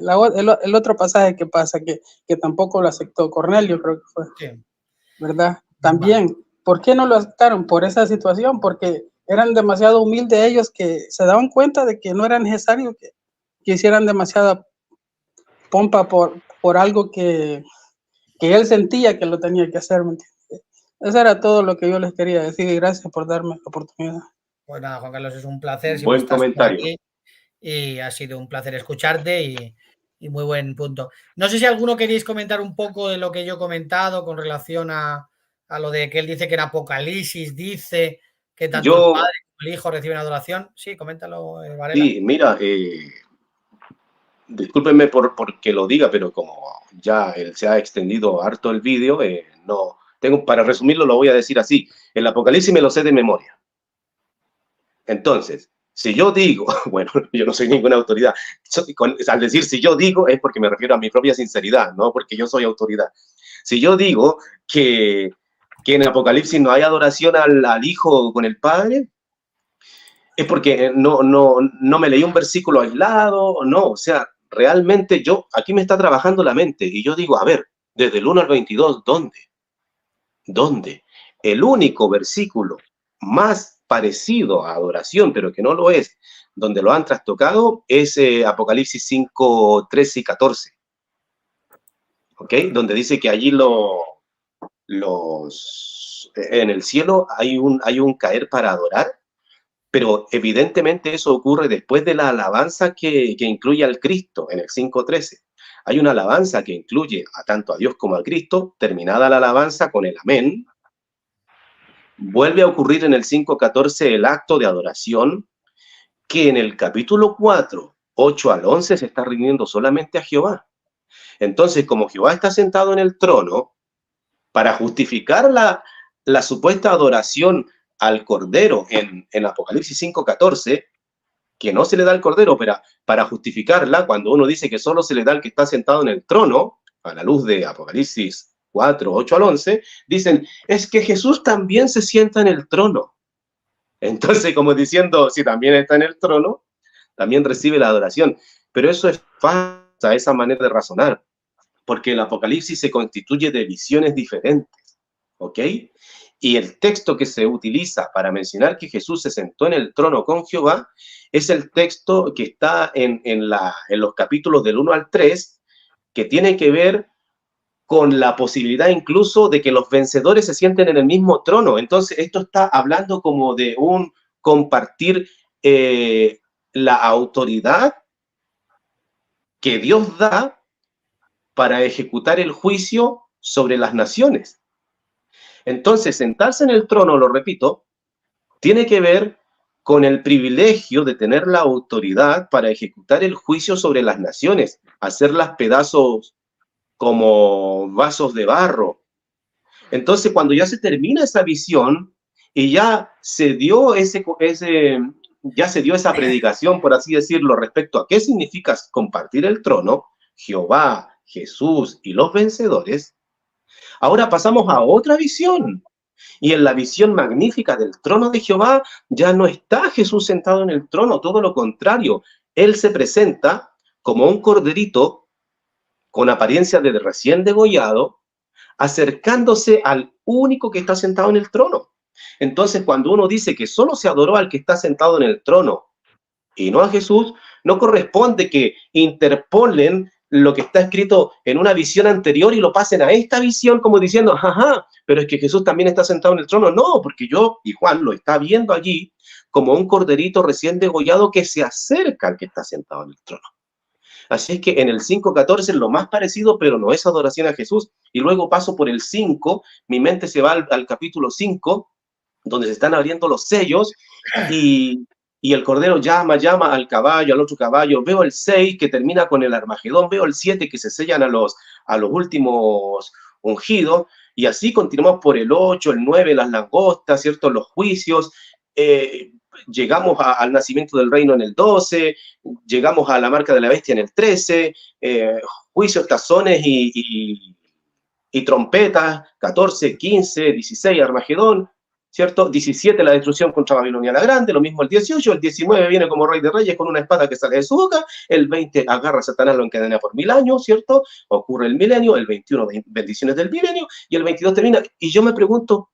I: el otro pasaje que pasa, que tampoco lo aceptó Cornelio, creo que fue, sí. ¿Verdad? También, ¿por qué no lo aceptaron? Por esa situación, porque eran demasiado humildes ellos, que se daban cuenta de que no era necesario que hicieran demasiada pompa por algo que él sentía que lo tenía que hacer, ¿me entiendes? Eso era todo lo que yo les quería decir y gracias por darme la oportunidad.
A: Pues nada, Juan Carlos, es un placer.
H: Buen comentario.
A: Y ha sido un placer escucharte y muy buen punto. No sé si alguno queréis comentar un poco de lo que yo he comentado con relación a lo de que él dice que en Apocalipsis dice que tanto el Padre como el Hijo reciben adoración. Sí, coméntalo, Varela.
H: Sí, mira, discúlpenme porque lo diga, pero como ya se ha extendido harto el vídeo, no tengo, para resumirlo lo voy a decir así. El Apocalipsis me lo sé de memoria. Entonces, si yo digo, bueno, yo no soy ninguna autoridad, al decir si yo digo es porque me refiero a mi propia sinceridad, no porque yo soy autoridad. Si yo digo que en el Apocalipsis no hay adoración al Hijo con el Padre, es porque no me leí un versículo aislado, no, o sea, realmente aquí me está trabajando la mente y yo digo, a ver, desde el 1 al 22, ¿dónde? El único versículo más parecido a adoración, pero que no lo es, donde lo han trastocado, es Apocalipsis 5, 13 y 14. ¿Ok? Donde dice que allí en el cielo hay un caer para adorar, pero evidentemente eso ocurre después de la alabanza que incluye al Cristo en el 5.13. Hay una alabanza que incluye tanto a Dios como a Cristo. Terminada la alabanza con el amén, vuelve a ocurrir en el 5.14 el acto de adoración, que en el capítulo 4, 8 al 11 se está rindiendo solamente a Jehová. Entonces, como Jehová está sentado en el trono, para justificar la supuesta adoración al Cordero en Apocalipsis 5.14, que no se le da al Cordero, pero para justificarla, cuando uno dice que solo se le da al que está sentado en el trono, a la luz de Apocalipsis 4, 8 al 11, dicen, es que Jesús también se sienta en el trono. Entonces, como diciendo, si también está en el trono, también recibe la adoración. Pero eso es falsa, esa manera de razonar, porque el Apocalipsis se constituye de visiones diferentes, ¿ok? Y el texto que se utiliza para mencionar que Jesús se sentó en el trono con Jehová es el texto que está en los capítulos del 1 al 3, que tiene que ver con la posibilidad incluso de que los vencedores se sienten en el mismo trono. Entonces, esto está hablando como de un compartir la autoridad que Dios da para ejecutar el juicio sobre las naciones. Entonces, sentarse en el trono, lo repito, tiene que ver con el privilegio de tener la autoridad para ejecutar el juicio sobre las naciones, hacerlas pedazos como vasos de barro. Entonces, cuando ya se termina esa visión y ya se dio esa predicación, por así decirlo, respecto a qué significa compartir el trono, Jehová, Jesús y los vencedores, ahora pasamos a otra visión. Y en la visión magnífica del trono de Jehová ya no está Jesús sentado en el trono, todo lo contrario. Él se presenta como un corderito con apariencia de recién degollado, acercándose al único que está sentado en el trono. Entonces, cuando uno dice que solo se adoró al que está sentado en el trono y no a Jesús, no corresponde que interpolen lo que está escrito en una visión anterior y lo pasen a esta visión como diciendo, ajá, pero es que Jesús también está sentado en el trono. No, porque yo y Juan lo está viendo allí como un corderito recién degollado que se acerca al que está sentado en el trono. Así es que en el 5.14 es lo más parecido, pero no es adoración a Jesús. Y luego paso por el 5, mi mente se va al capítulo 5, donde se están abriendo los sellos, y el Cordero llama al caballo, al otro caballo. Veo el 6 que termina con el Armagedón, veo el 7 que se sellan a los últimos ungidos, y así continuamos por el 8, el 9, las langostas, ¿cierto? Los juicios. Llegamos al nacimiento del reino en el 12, llegamos a la marca de la bestia en el 13, juicios, tazones y trompetas, 14, 15, 16, Armagedón, ¿cierto? 17, la destrucción contra Babilonia la Grande, lo mismo el 18, el 19 viene como rey de reyes con una espada que sale de su boca, el 20 agarra a Satanás, lo encadena por 1000 años, ¿cierto? Ocurre el milenio, el 21 bendiciones del milenio, y el 22 termina, y yo me pregunto,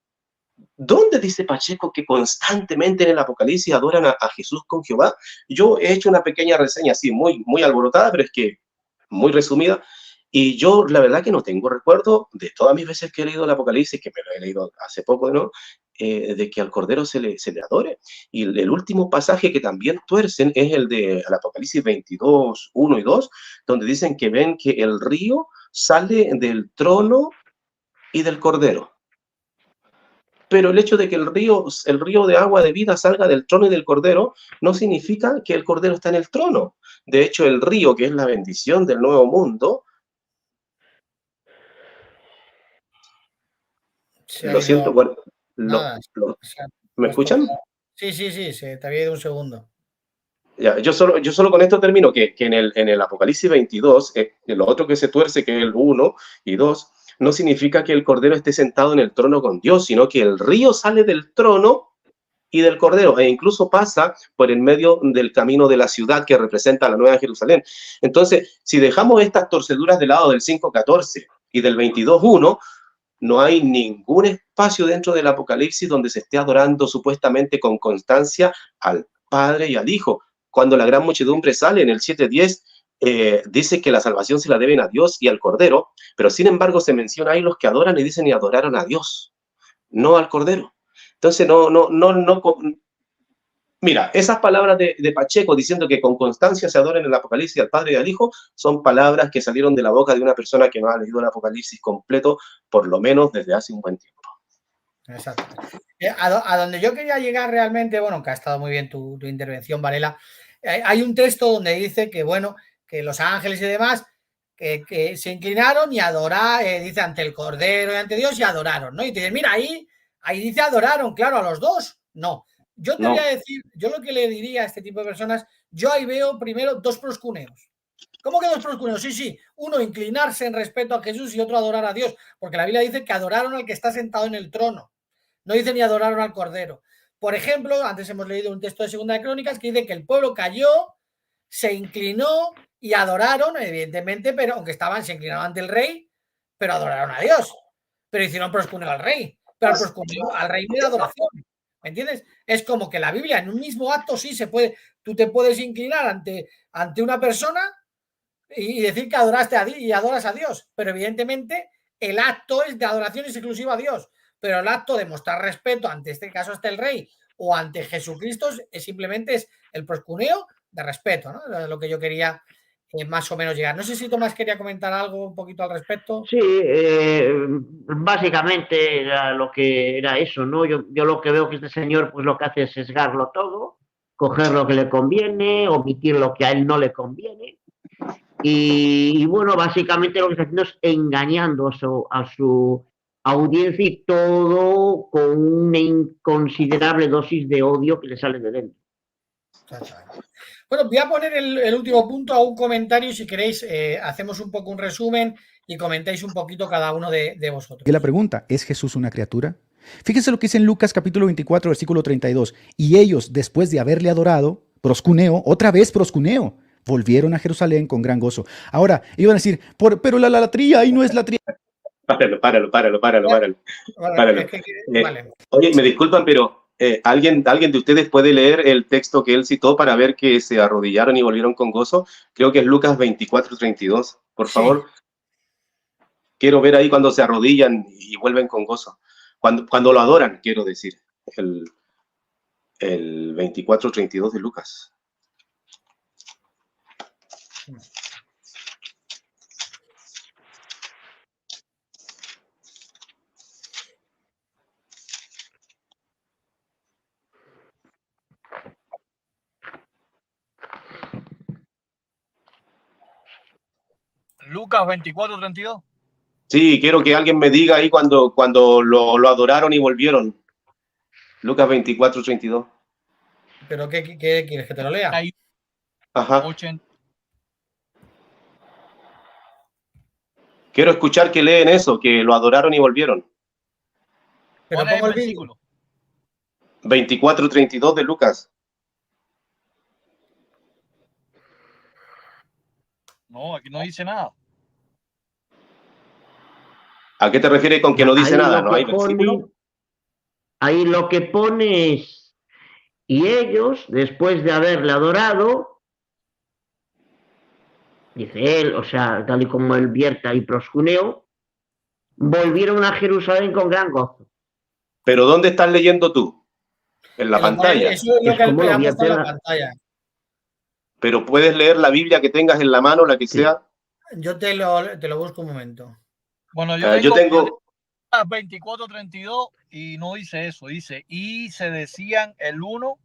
H: ¿dónde dice Pacheco que constantemente en el Apocalipsis adoran a Jesús con Jehová? Yo he hecho una pequeña reseña así, muy alborotada, pero es que muy resumida, y yo la verdad que no tengo recuerdo de todas mis veces que he leído el Apocalipsis, que me lo he leído hace poco, ¿no? De que al Cordero se le adore. Y el último pasaje que también tuercen es el de Apocalipsis 22, 1 y 2, donde dicen que ven que el río sale del trono y del Cordero. Pero el hecho de que el río de agua de vida salga del trono y del Cordero no significa que el Cordero está en el trono. De hecho, el río, que es la bendición del nuevo mundo, lo siento, bueno, ¿me escuchan?
A: Sí, se te había ido un segundo.
H: Ya, yo solo con esto termino, que en el Apocalipsis 22, lo otro que se tuerce, que es el 1 y 2, no significa que el Cordero esté sentado en el trono con Dios, sino que el río sale del trono y del Cordero, e incluso pasa por el medio del camino de la ciudad que representa la Nueva Jerusalén. Entonces, si dejamos estas torceduras de lado del 5.14 y del 22.1, no hay ningún espacio dentro del Apocalipsis donde se esté adorando supuestamente con constancia al Padre y al Hijo. Cuando la gran muchedumbre sale en el 7.10, dice que la salvación se la deben a Dios y al Cordero, pero sin embargo se menciona ahí los que adoran y dicen y adoraron a Dios, no al Cordero. Entonces, mira, esas palabras de Pacheco diciendo que con constancia se adoran en el Apocalipsis al Padre y al Hijo, son palabras que salieron de la boca de una persona que no ha leído el Apocalipsis completo, por lo menos desde hace un buen tiempo.
A: Exacto. A donde yo quería llegar realmente, bueno, que ha estado muy bien tu intervención, Varela, hay un texto donde dice que, bueno, que los ángeles y demás que se inclinaron y adoraron, dice, ante el Cordero y ante Dios y adoraron, ¿no? Y te dices, mira, ahí dice adoraron, claro, a los dos, no. Yo te voy a decir, yo lo que le diría a este tipo de personas, yo ahí veo primero dos proscuneos. ¿Cómo que dos proscuneos? Sí, uno inclinarse en respeto a Jesús y otro adorar a Dios, porque la Biblia dice que adoraron al que está sentado en el trono, no dice ni adoraron al Cordero. Por ejemplo, antes hemos leído un texto de Segunda de Crónicas que dice que el pueblo cayó, se inclinó y adoraron, evidentemente, pero aunque se inclinaban ante el rey, pero adoraron a Dios, pero hicieron proscuneo al rey, pero al proscuneo al rey de adoración. ¿Me entiendes? Es como que la Biblia en un mismo acto sí se puede, tú te puedes inclinar ante una persona y decir que adoraste a Dios y adoras a Dios, pero evidentemente el acto es de adoración es exclusivo a Dios, pero el acto de mostrar respeto ante este caso hasta el rey o ante Jesucristo simplemente es el proscuneo de respeto, ¿no? Es lo que yo quería más o menos llegar. No sé si Tomás quería comentar algo un poquito al respecto.
B: Sí, básicamente era lo que era eso, ¿no? Yo lo que veo que este señor pues lo que hace es sesgarlo todo, coger lo que le conviene, omitir lo que a él no le conviene. Y bueno, básicamente lo que está haciendo es engañando a su audiencia y todo con una inconsiderable dosis de odio que le sale de dentro.
A: Bueno, voy a poner el último punto a un comentario y si queréis hacemos un poco un resumen y comentáis un poquito cada uno de vosotros.
E: Y la pregunta, ¿es Jesús una criatura? Fíjense lo que dice en Lucas capítulo 24, versículo 32. Y ellos, después de haberle adorado, proscuneo, otra vez proscuneo, volvieron a Jerusalén con gran gozo. Ahora, iban a decir, pero la latría ahí no es latría.
H: Páralo. Oye, me disculpan, pero ¿alguien de ustedes puede leer el texto que él citó para ver que se arrodillaron y volvieron con gozo? Creo que es Lucas 24:32. Por favor. Quiero ver ahí cuando se arrodillan y vuelven con gozo. Cuando lo adoran, quiero decir. El 24:32 de Lucas.
F: Lucas 24:32.
H: Sí, quiero que alguien me diga ahí cuando lo adoraron y volvieron. Lucas 24:32.
A: ¿Pero qué quieres que te lo lea?
H: Ajá.
F: 80.
H: Quiero escuchar que leen eso, que lo adoraron y volvieron.
A: Pero
F: ¿Cuál es
A: pongo
F: el
A: el
F: versículo?
H: 24:32 de Lucas.
F: No, aquí no dice nada.
H: ¿A qué te refieres con que no dice nada? ¿No hay versículo?
B: Ahí lo que pone es, y ellos, después de haberle adorado, dice él, o sea, tal y como él vierte ahí proscuneo, volvieron a Jerusalén con gran gozo.
H: ¿Pero dónde estás leyendo tú? En la pantalla.
A: Eso es lo que él ha puesto en la pantalla.
H: Pero puedes leer la Biblia que tengas en la mano, la que sea.
A: Yo te lo busco un momento.
F: Bueno,
H: yo tengo
F: 24:32 y no dice eso, dice, y se decían el uno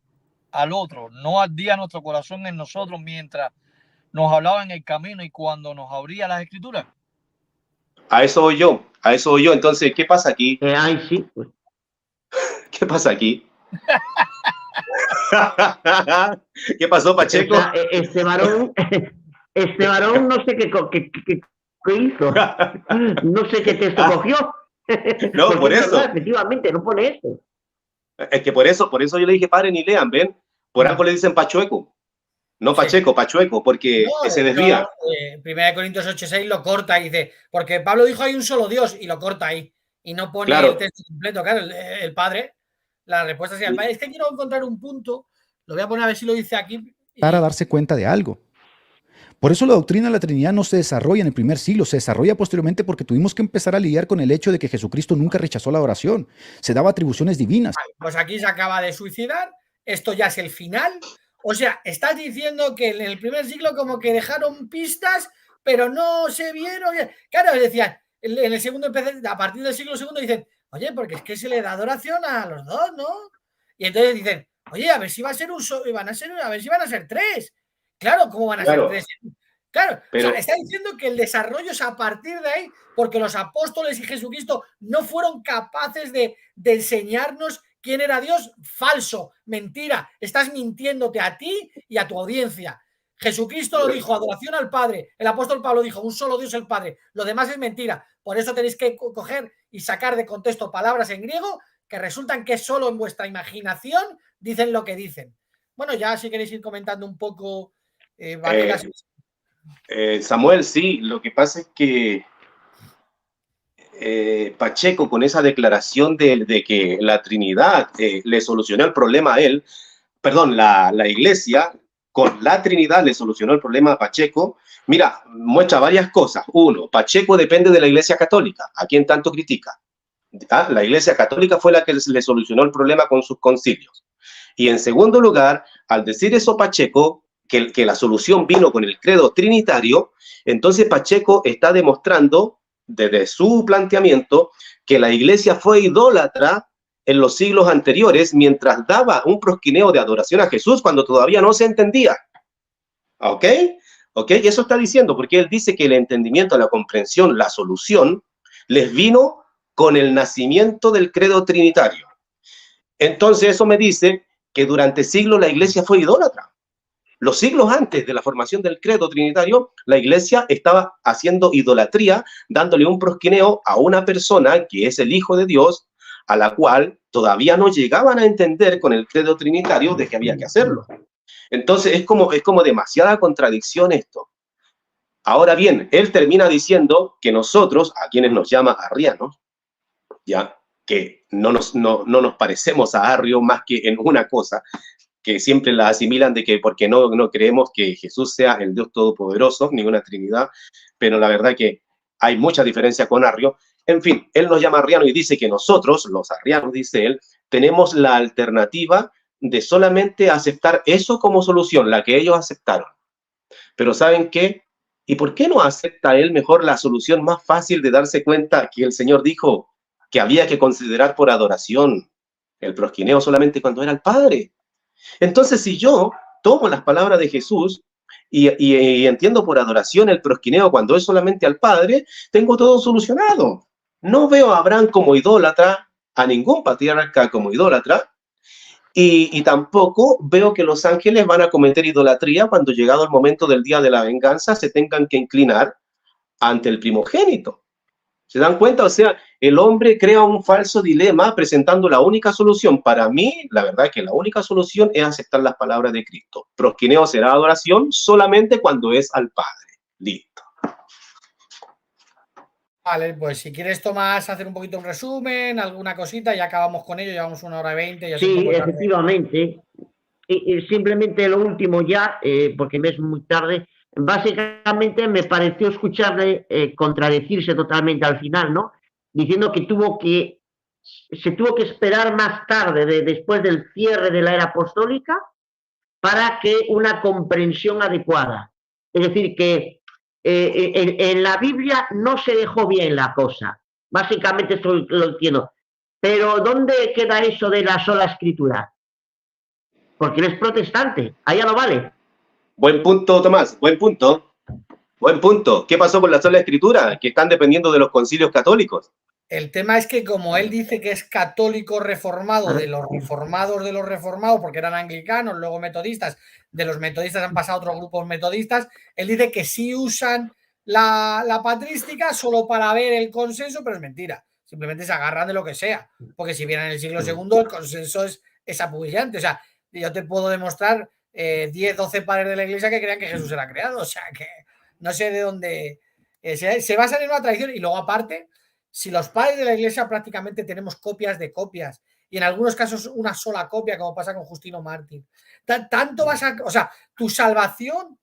F: al otro, no ardía nuestro corazón en nosotros mientras nos hablaba en el camino y cuando nos abría las escrituras.
H: A eso voy yo. Entonces, ¿qué pasa aquí?
B: Ay, sí, pues.
H: ¿Qué pasa aquí? ¿Qué pasó, Pacheco?
B: Este varón no sé qué hizo. No sé qué texto cogió.
H: No, por eso.
B: Verdad, efectivamente, no pone eso.
H: Es que por eso yo le dije, paren y lean, ¿ven? Por algo le dicen Pachueco. No Pacheco, Pachueco, porque se desvía.
A: 1 Corintios 8:6 lo corta y dice, porque Pablo dijo hay un solo Dios y lo corta ahí. Y no pone el texto completo. Claro, el padre, la respuesta sería el padre. Es que quiero encontrar un punto, lo voy a poner a ver si lo dice aquí.
E: Para darse cuenta de algo. Por eso la doctrina de la Trinidad no se desarrolla en el primer siglo, se desarrolla posteriormente porque tuvimos que empezar a lidiar con el hecho de que Jesucristo nunca rechazó la oración, se daba atribuciones divinas.
A: Pues aquí se acaba de suicidar, esto ya es el final. O sea, estás diciendo que en el primer siglo como que dejaron pistas, pero no se vieron. Claro, decían, en el segundo, a partir del siglo segundo dicen, oye, porque es que se le da adoración a los dos, ¿no? Y entonces dicen, oye, a ver si va a ser a ver si van a ser tres. Claro, ¿cómo van a ser tres? Claro, pero, o sea, está diciendo que el desarrollo es a partir de ahí, porque los apóstoles y Jesucristo no fueron capaces de enseñarnos quién era Dios. Falso, mentira, estás mintiéndote a ti y a tu audiencia. Jesucristo lo dijo, adoración al Padre. El apóstol Pablo dijo, un solo Dios el Padre. Lo demás es mentira. Por eso tenéis que coger y sacar de contexto palabras en griego que resultan que solo en vuestra imaginación dicen lo que dicen. Bueno, ya si queréis ir comentando un poco...
H: Samuel, sí, lo que pasa es que Pacheco, con esa declaración de que la Trinidad le solucionó el problema a él, perdón, la Iglesia con la Trinidad le solucionó el problema a Pacheco. Mira, muestra varias cosas. Uno, Pacheco depende de la Iglesia Católica, a quien tanto critica. La Iglesia Católica fue la que le solucionó el problema con sus concilios. Y en segundo lugar, al decir eso Pacheco, que la solución vino con el credo trinitario, entonces Pacheco está demostrando desde su planteamiento que la Iglesia fue idólatra en los siglos anteriores mientras daba un prosquineo de adoración a Jesús cuando todavía no se entendía. ¿Ok? Y eso está diciendo, porque él dice que el entendimiento, la comprensión, la solución, les vino con el nacimiento del credo trinitario. Entonces eso me dice que durante siglos la Iglesia fue idólatra. Los siglos antes de la formación del credo trinitario, la Iglesia estaba haciendo idolatría, dándole un prosquineo a una persona que es el Hijo de Dios, a la cual todavía no llegaban a entender con el credo trinitario de que había que hacerlo. Entonces es como demasiada contradicción esto. Ahora bien, él termina diciendo que nosotros, a quienes nos llama arrianos, ya, que no nos parecemos a Arrio más que en una cosa, que siempre la asimilan de que porque no creemos que Jesús sea el Dios Todopoderoso, ninguna Trinidad, pero la verdad que hay mucha diferencia con Arrio. En fin, él nos llama arriano y dice que nosotros, los arrianos, dice él, tenemos la alternativa de solamente aceptar eso como solución, la que ellos aceptaron. Pero ¿saben qué? ¿Y por qué no acepta él mejor la solución más fácil de darse cuenta que el Señor dijo que había que considerar por adoración el prosquineo solamente cuando era el Padre? Entonces, si yo tomo las palabras de Jesús y entiendo por adoración el prosquineo cuando es solamente al Padre, tengo todo solucionado. No veo a Abraham como idólatra, a ningún patriarca como idólatra, y tampoco veo que los ángeles van a cometer idolatría cuando llegado el momento del día de la venganza se tengan que inclinar ante el primogénito. ¿Se dan cuenta? O sea, el hombre crea un falso dilema presentando la única solución. Para mí, la verdad es que la única solución es aceptar las palabras de Cristo. Prosquineo será adoración solamente cuando es al Padre. Listo.
A: Vale, pues si quieres, Tomás, hacer un poquito un resumen, alguna cosita, y acabamos con ello, llevamos 1h20.
B: Sí, efectivamente. Y simplemente lo último ya, porque me es muy tarde, básicamente me pareció escucharle contradecirse totalmente al final, ¿no? Diciendo que se tuvo que esperar más tarde, después del cierre de la era apostólica, para que una comprensión adecuada. Es decir, que en la Biblia no se dejó bien la cosa. Básicamente esto lo entiendo. Pero ¿dónde queda eso de la sola escritura? Porque eres protestante, allá no vale.
H: Buen punto, Tomás, buen punto. Buen punto. ¿Qué pasó con la sola escritura? Que están dependiendo de los concilios católicos.
A: El tema es que como él dice que es católico reformado, de los reformados, porque eran anglicanos, luego metodistas, de los metodistas han pasado a otros grupos metodistas, él dice que sí usan la patrística solo para ver el consenso, pero es mentira. Simplemente se agarran de lo que sea, porque si viene en el siglo II el consenso es apabullante. O sea, yo te puedo demostrar 10, 12 padres de la iglesia que crean que Jesús era creado. O sea, que no sé de dónde... se basan en una tradición y luego aparte... Si los padres de la iglesia prácticamente tenemos copias de copias y en algunos casos una sola copia, como pasa con Justino Mártir, tanto vas a... O sea, tu salvación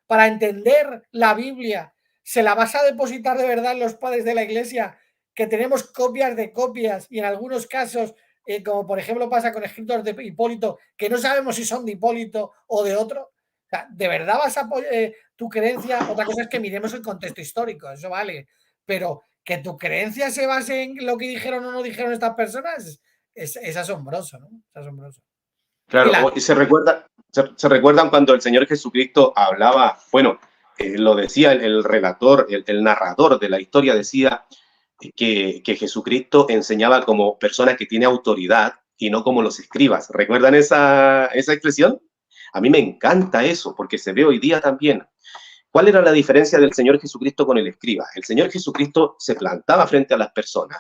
A: para entender la Biblia se la vas a depositar de verdad en los padres de la iglesia, que tenemos copias de copias y en algunos casos, como por ejemplo pasa con escritos de Hipólito, que no sabemos si son de Hipólito o de otro. O sea, ¿de verdad vas a tu creencia? Otra cosa es que miremos el contexto histórico, eso vale, pero... que tu creencia se base en lo que dijeron o no dijeron estas personas es asombroso, ¿no? Es asombroso.
H: Claro, y se recuerdan cuando el Señor Jesucristo hablaba, bueno, lo decía el relator, el narrador de la historia, decía que Jesucristo enseñaba como persona que tiene autoridad y no como los escribas. ¿Recuerdan esa expresión? A mí me encanta eso, porque se ve hoy día también. ¿Cuál era la diferencia del Señor Jesucristo con el escriba? El Señor Jesucristo se plantaba frente a las personas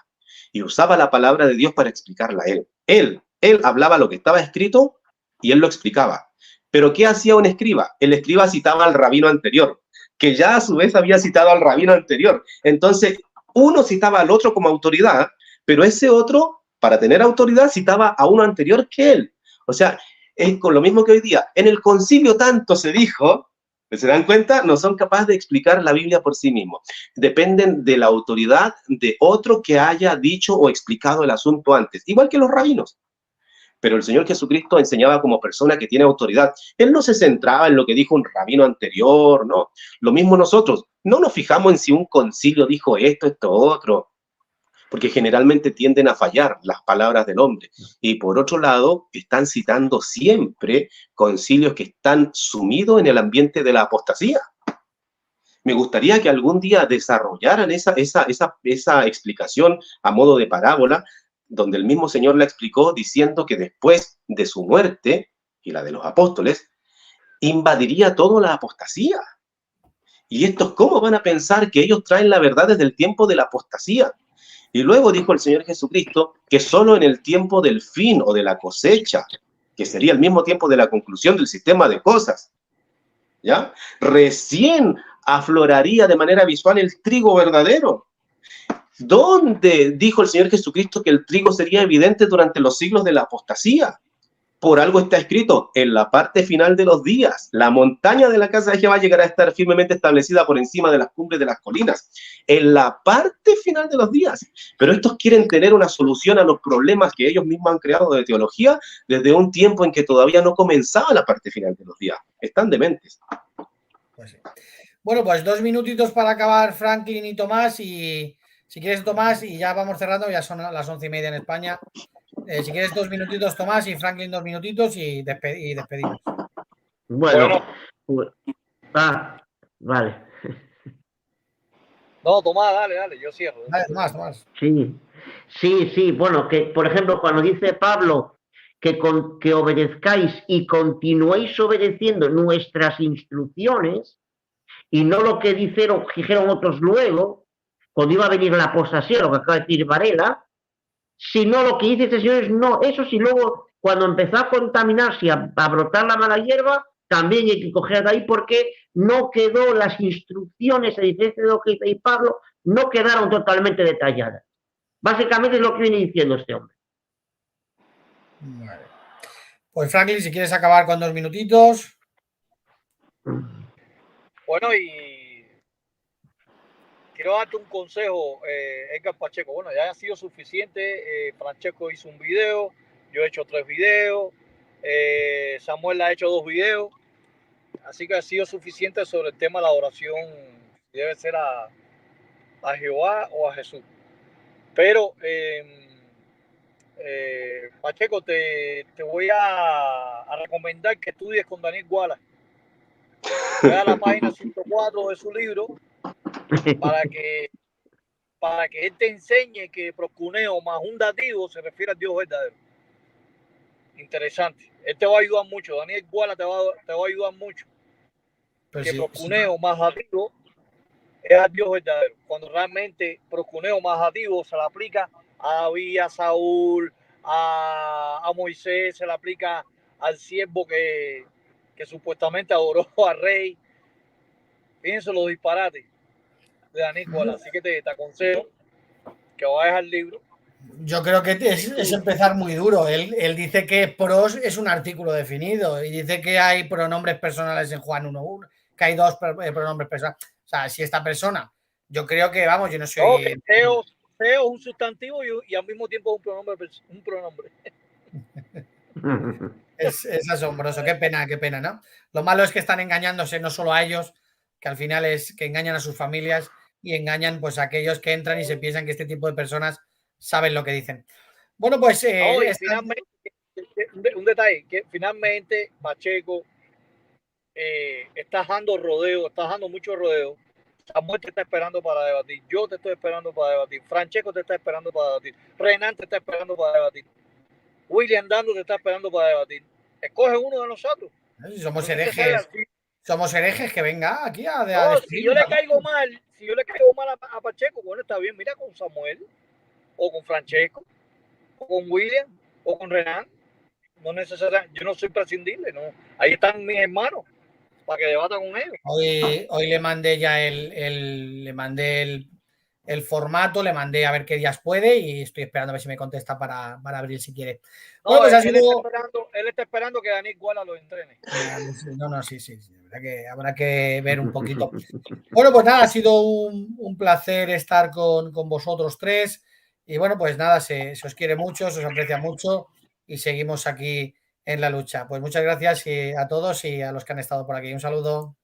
H: y usaba la palabra de Dios para explicarla a él. Él hablaba lo que estaba escrito y él lo explicaba. Pero ¿qué hacía un escriba? El escriba citaba al rabino anterior, que ya a su vez había citado al rabino anterior. Entonces, uno citaba al otro como autoridad, pero ese otro, para tener autoridad, citaba a uno anterior que él. O sea, es con lo mismo que hoy día. En el concilio tanto se dijo... ¿Se dan cuenta? No son capaces de explicar la Biblia por sí mismos. Dependen de la autoridad de otro que haya dicho o explicado el asunto antes, igual que los rabinos. Pero el Señor Jesucristo enseñaba como persona que tiene autoridad. Él no se centraba en lo que dijo un rabino anterior, ¿no? Lo mismo nosotros. No nos fijamos en si un concilio dijo esto, otro, porque generalmente tienden a fallar las palabras del hombre. Y por otro lado, están citando siempre concilios que están sumidos en el ambiente de la apostasía. Me gustaría que algún día desarrollaran esa explicación a modo de parábola, donde el mismo Señor la explicó diciendo que después de su muerte, y la de los apóstoles, invadiría toda la apostasía. ¿Y estos cómo van a pensar que ellos traen la verdad desde el tiempo de la apostasía? Y luego dijo el Señor Jesucristo que solo en el tiempo del fin o de la cosecha, que sería el mismo tiempo de la conclusión del sistema de cosas, ¿ya? Recién afloraría de manera visual el trigo verdadero. ¿Dónde dijo el Señor Jesucristo que el trigo sería evidente durante los siglos de la apostasía? Por algo está escrito, en la parte final de los días, la montaña de la casa de Jehová llegará a estar firmemente establecida por encima de las cumbres de las colinas. En la parte final de los días. Pero estos quieren tener una solución a los problemas que ellos mismos han creado de teología desde un tiempo en que todavía no comenzaba la parte final de los días. Están dementes.
A: Pues sí. Bueno, pues 2 minutitos para acabar, Franklin y Tomás, y si quieres, Tomás, y ya vamos cerrando, ya son las 11:30 en España. Si quieres 2 minutitos, Tomás, y Franklin 2 minutitos y despedimos.
B: Bueno, pues, vale.
F: No, Tomás, dale, yo cierro.
A: Dale, Tomás.
B: Sí, bueno, que por ejemplo, cuando dice Pablo que obedezcáis y continuéis obedeciendo nuestras instrucciones, y no lo que dijeron otros luego, cuando iba a venir la apostasía, lo que acaba de decir Varela, sino lo que dice este señor es no, eso sí, luego cuando empezó a contaminarse, a brotar la mala hierba, también hay que coger de ahí porque no quedó las instrucciones, a diferencia de lo que dice Pablo, no quedaron totalmente detalladas. Básicamente es lo que viene diciendo este hombre.
A: Vale. Pues Franklin, si quieres acabar con 2 minutitos.
F: Bueno, y quiero darte un consejo, Edgar Pacheco. Bueno, ya ha sido suficiente. Francesco hizo un video, yo he hecho 3 videos, Samuel ha hecho 2 videos. Así que ha sido suficiente sobre el tema de la oración. Debe ser a Jehová o a Jesús. Pero, Pacheco, te voy a recomendar que estudies con Daniel Wallace. Ve a la página 104 de su libro para que él te enseñe que proscuneo más un dativo se refiere al Dios verdadero. Interesante. Él te va a ayudar mucho. Daniel Wallace te va a ayudar mucho. Pues que proscuneo más dativo es al Dios verdadero. Cuando realmente proscuneo más dativo se le aplica a David, a Saúl, a Moisés, se le aplica al siervo que supuestamente adoró al rey. Fíjense los disparates de Daniel Wallace. Así que te aconsejo que vayas al libro.
A: Yo creo que es empezar muy duro. Él dice que pros es un artículo definido y dice que hay pronombres personales en Juan 1.1, que hay 2 pronombres personales. O sea, si esta persona, yo creo que, vamos, yo no soy...
F: Theo es un sustantivo y al mismo tiempo un pronombre.
A: Es asombroso, qué pena, ¿no? Lo malo es que están engañándose no solo a ellos, que al final es que engañan a sus familias y engañan pues a aquellos que entran y se piensan que este tipo de personas saben lo que dicen. Bueno, pues...
F: finalmente, un detalle, que finalmente Pacheco estás dando mucho rodeo. Samuel te está esperando para debatir, yo te estoy esperando para debatir, Francesco te está esperando para debatir, Renan te está esperando para debatir, William Dando te está esperando para debatir. Escoge uno de nosotros.
A: Somos herejes. Somos herejes, que venga aquí
F: si yo le caigo mal a Pacheco, bueno, está bien, mira con Samuel, o con Francesco, o con William, o con Renan. No necesariamente, yo no soy prescindible, no. Ahí están mis hermanos para que debatan con ellos.
A: Hoy le mandé ya el formato, le mandé a ver qué días puede y estoy esperando a ver si me contesta para abril si quiere.
F: No, bueno, pues él está esperando que Daniel Wallace lo entrene.
A: No, sí. Habrá que ver un poquito. Bueno, pues nada, ha sido un placer estar con vosotros 3 y bueno, pues nada, se os quiere mucho, se os aprecia mucho y seguimos aquí en la lucha. Pues muchas gracias a todos y a los que han estado por aquí. Un saludo.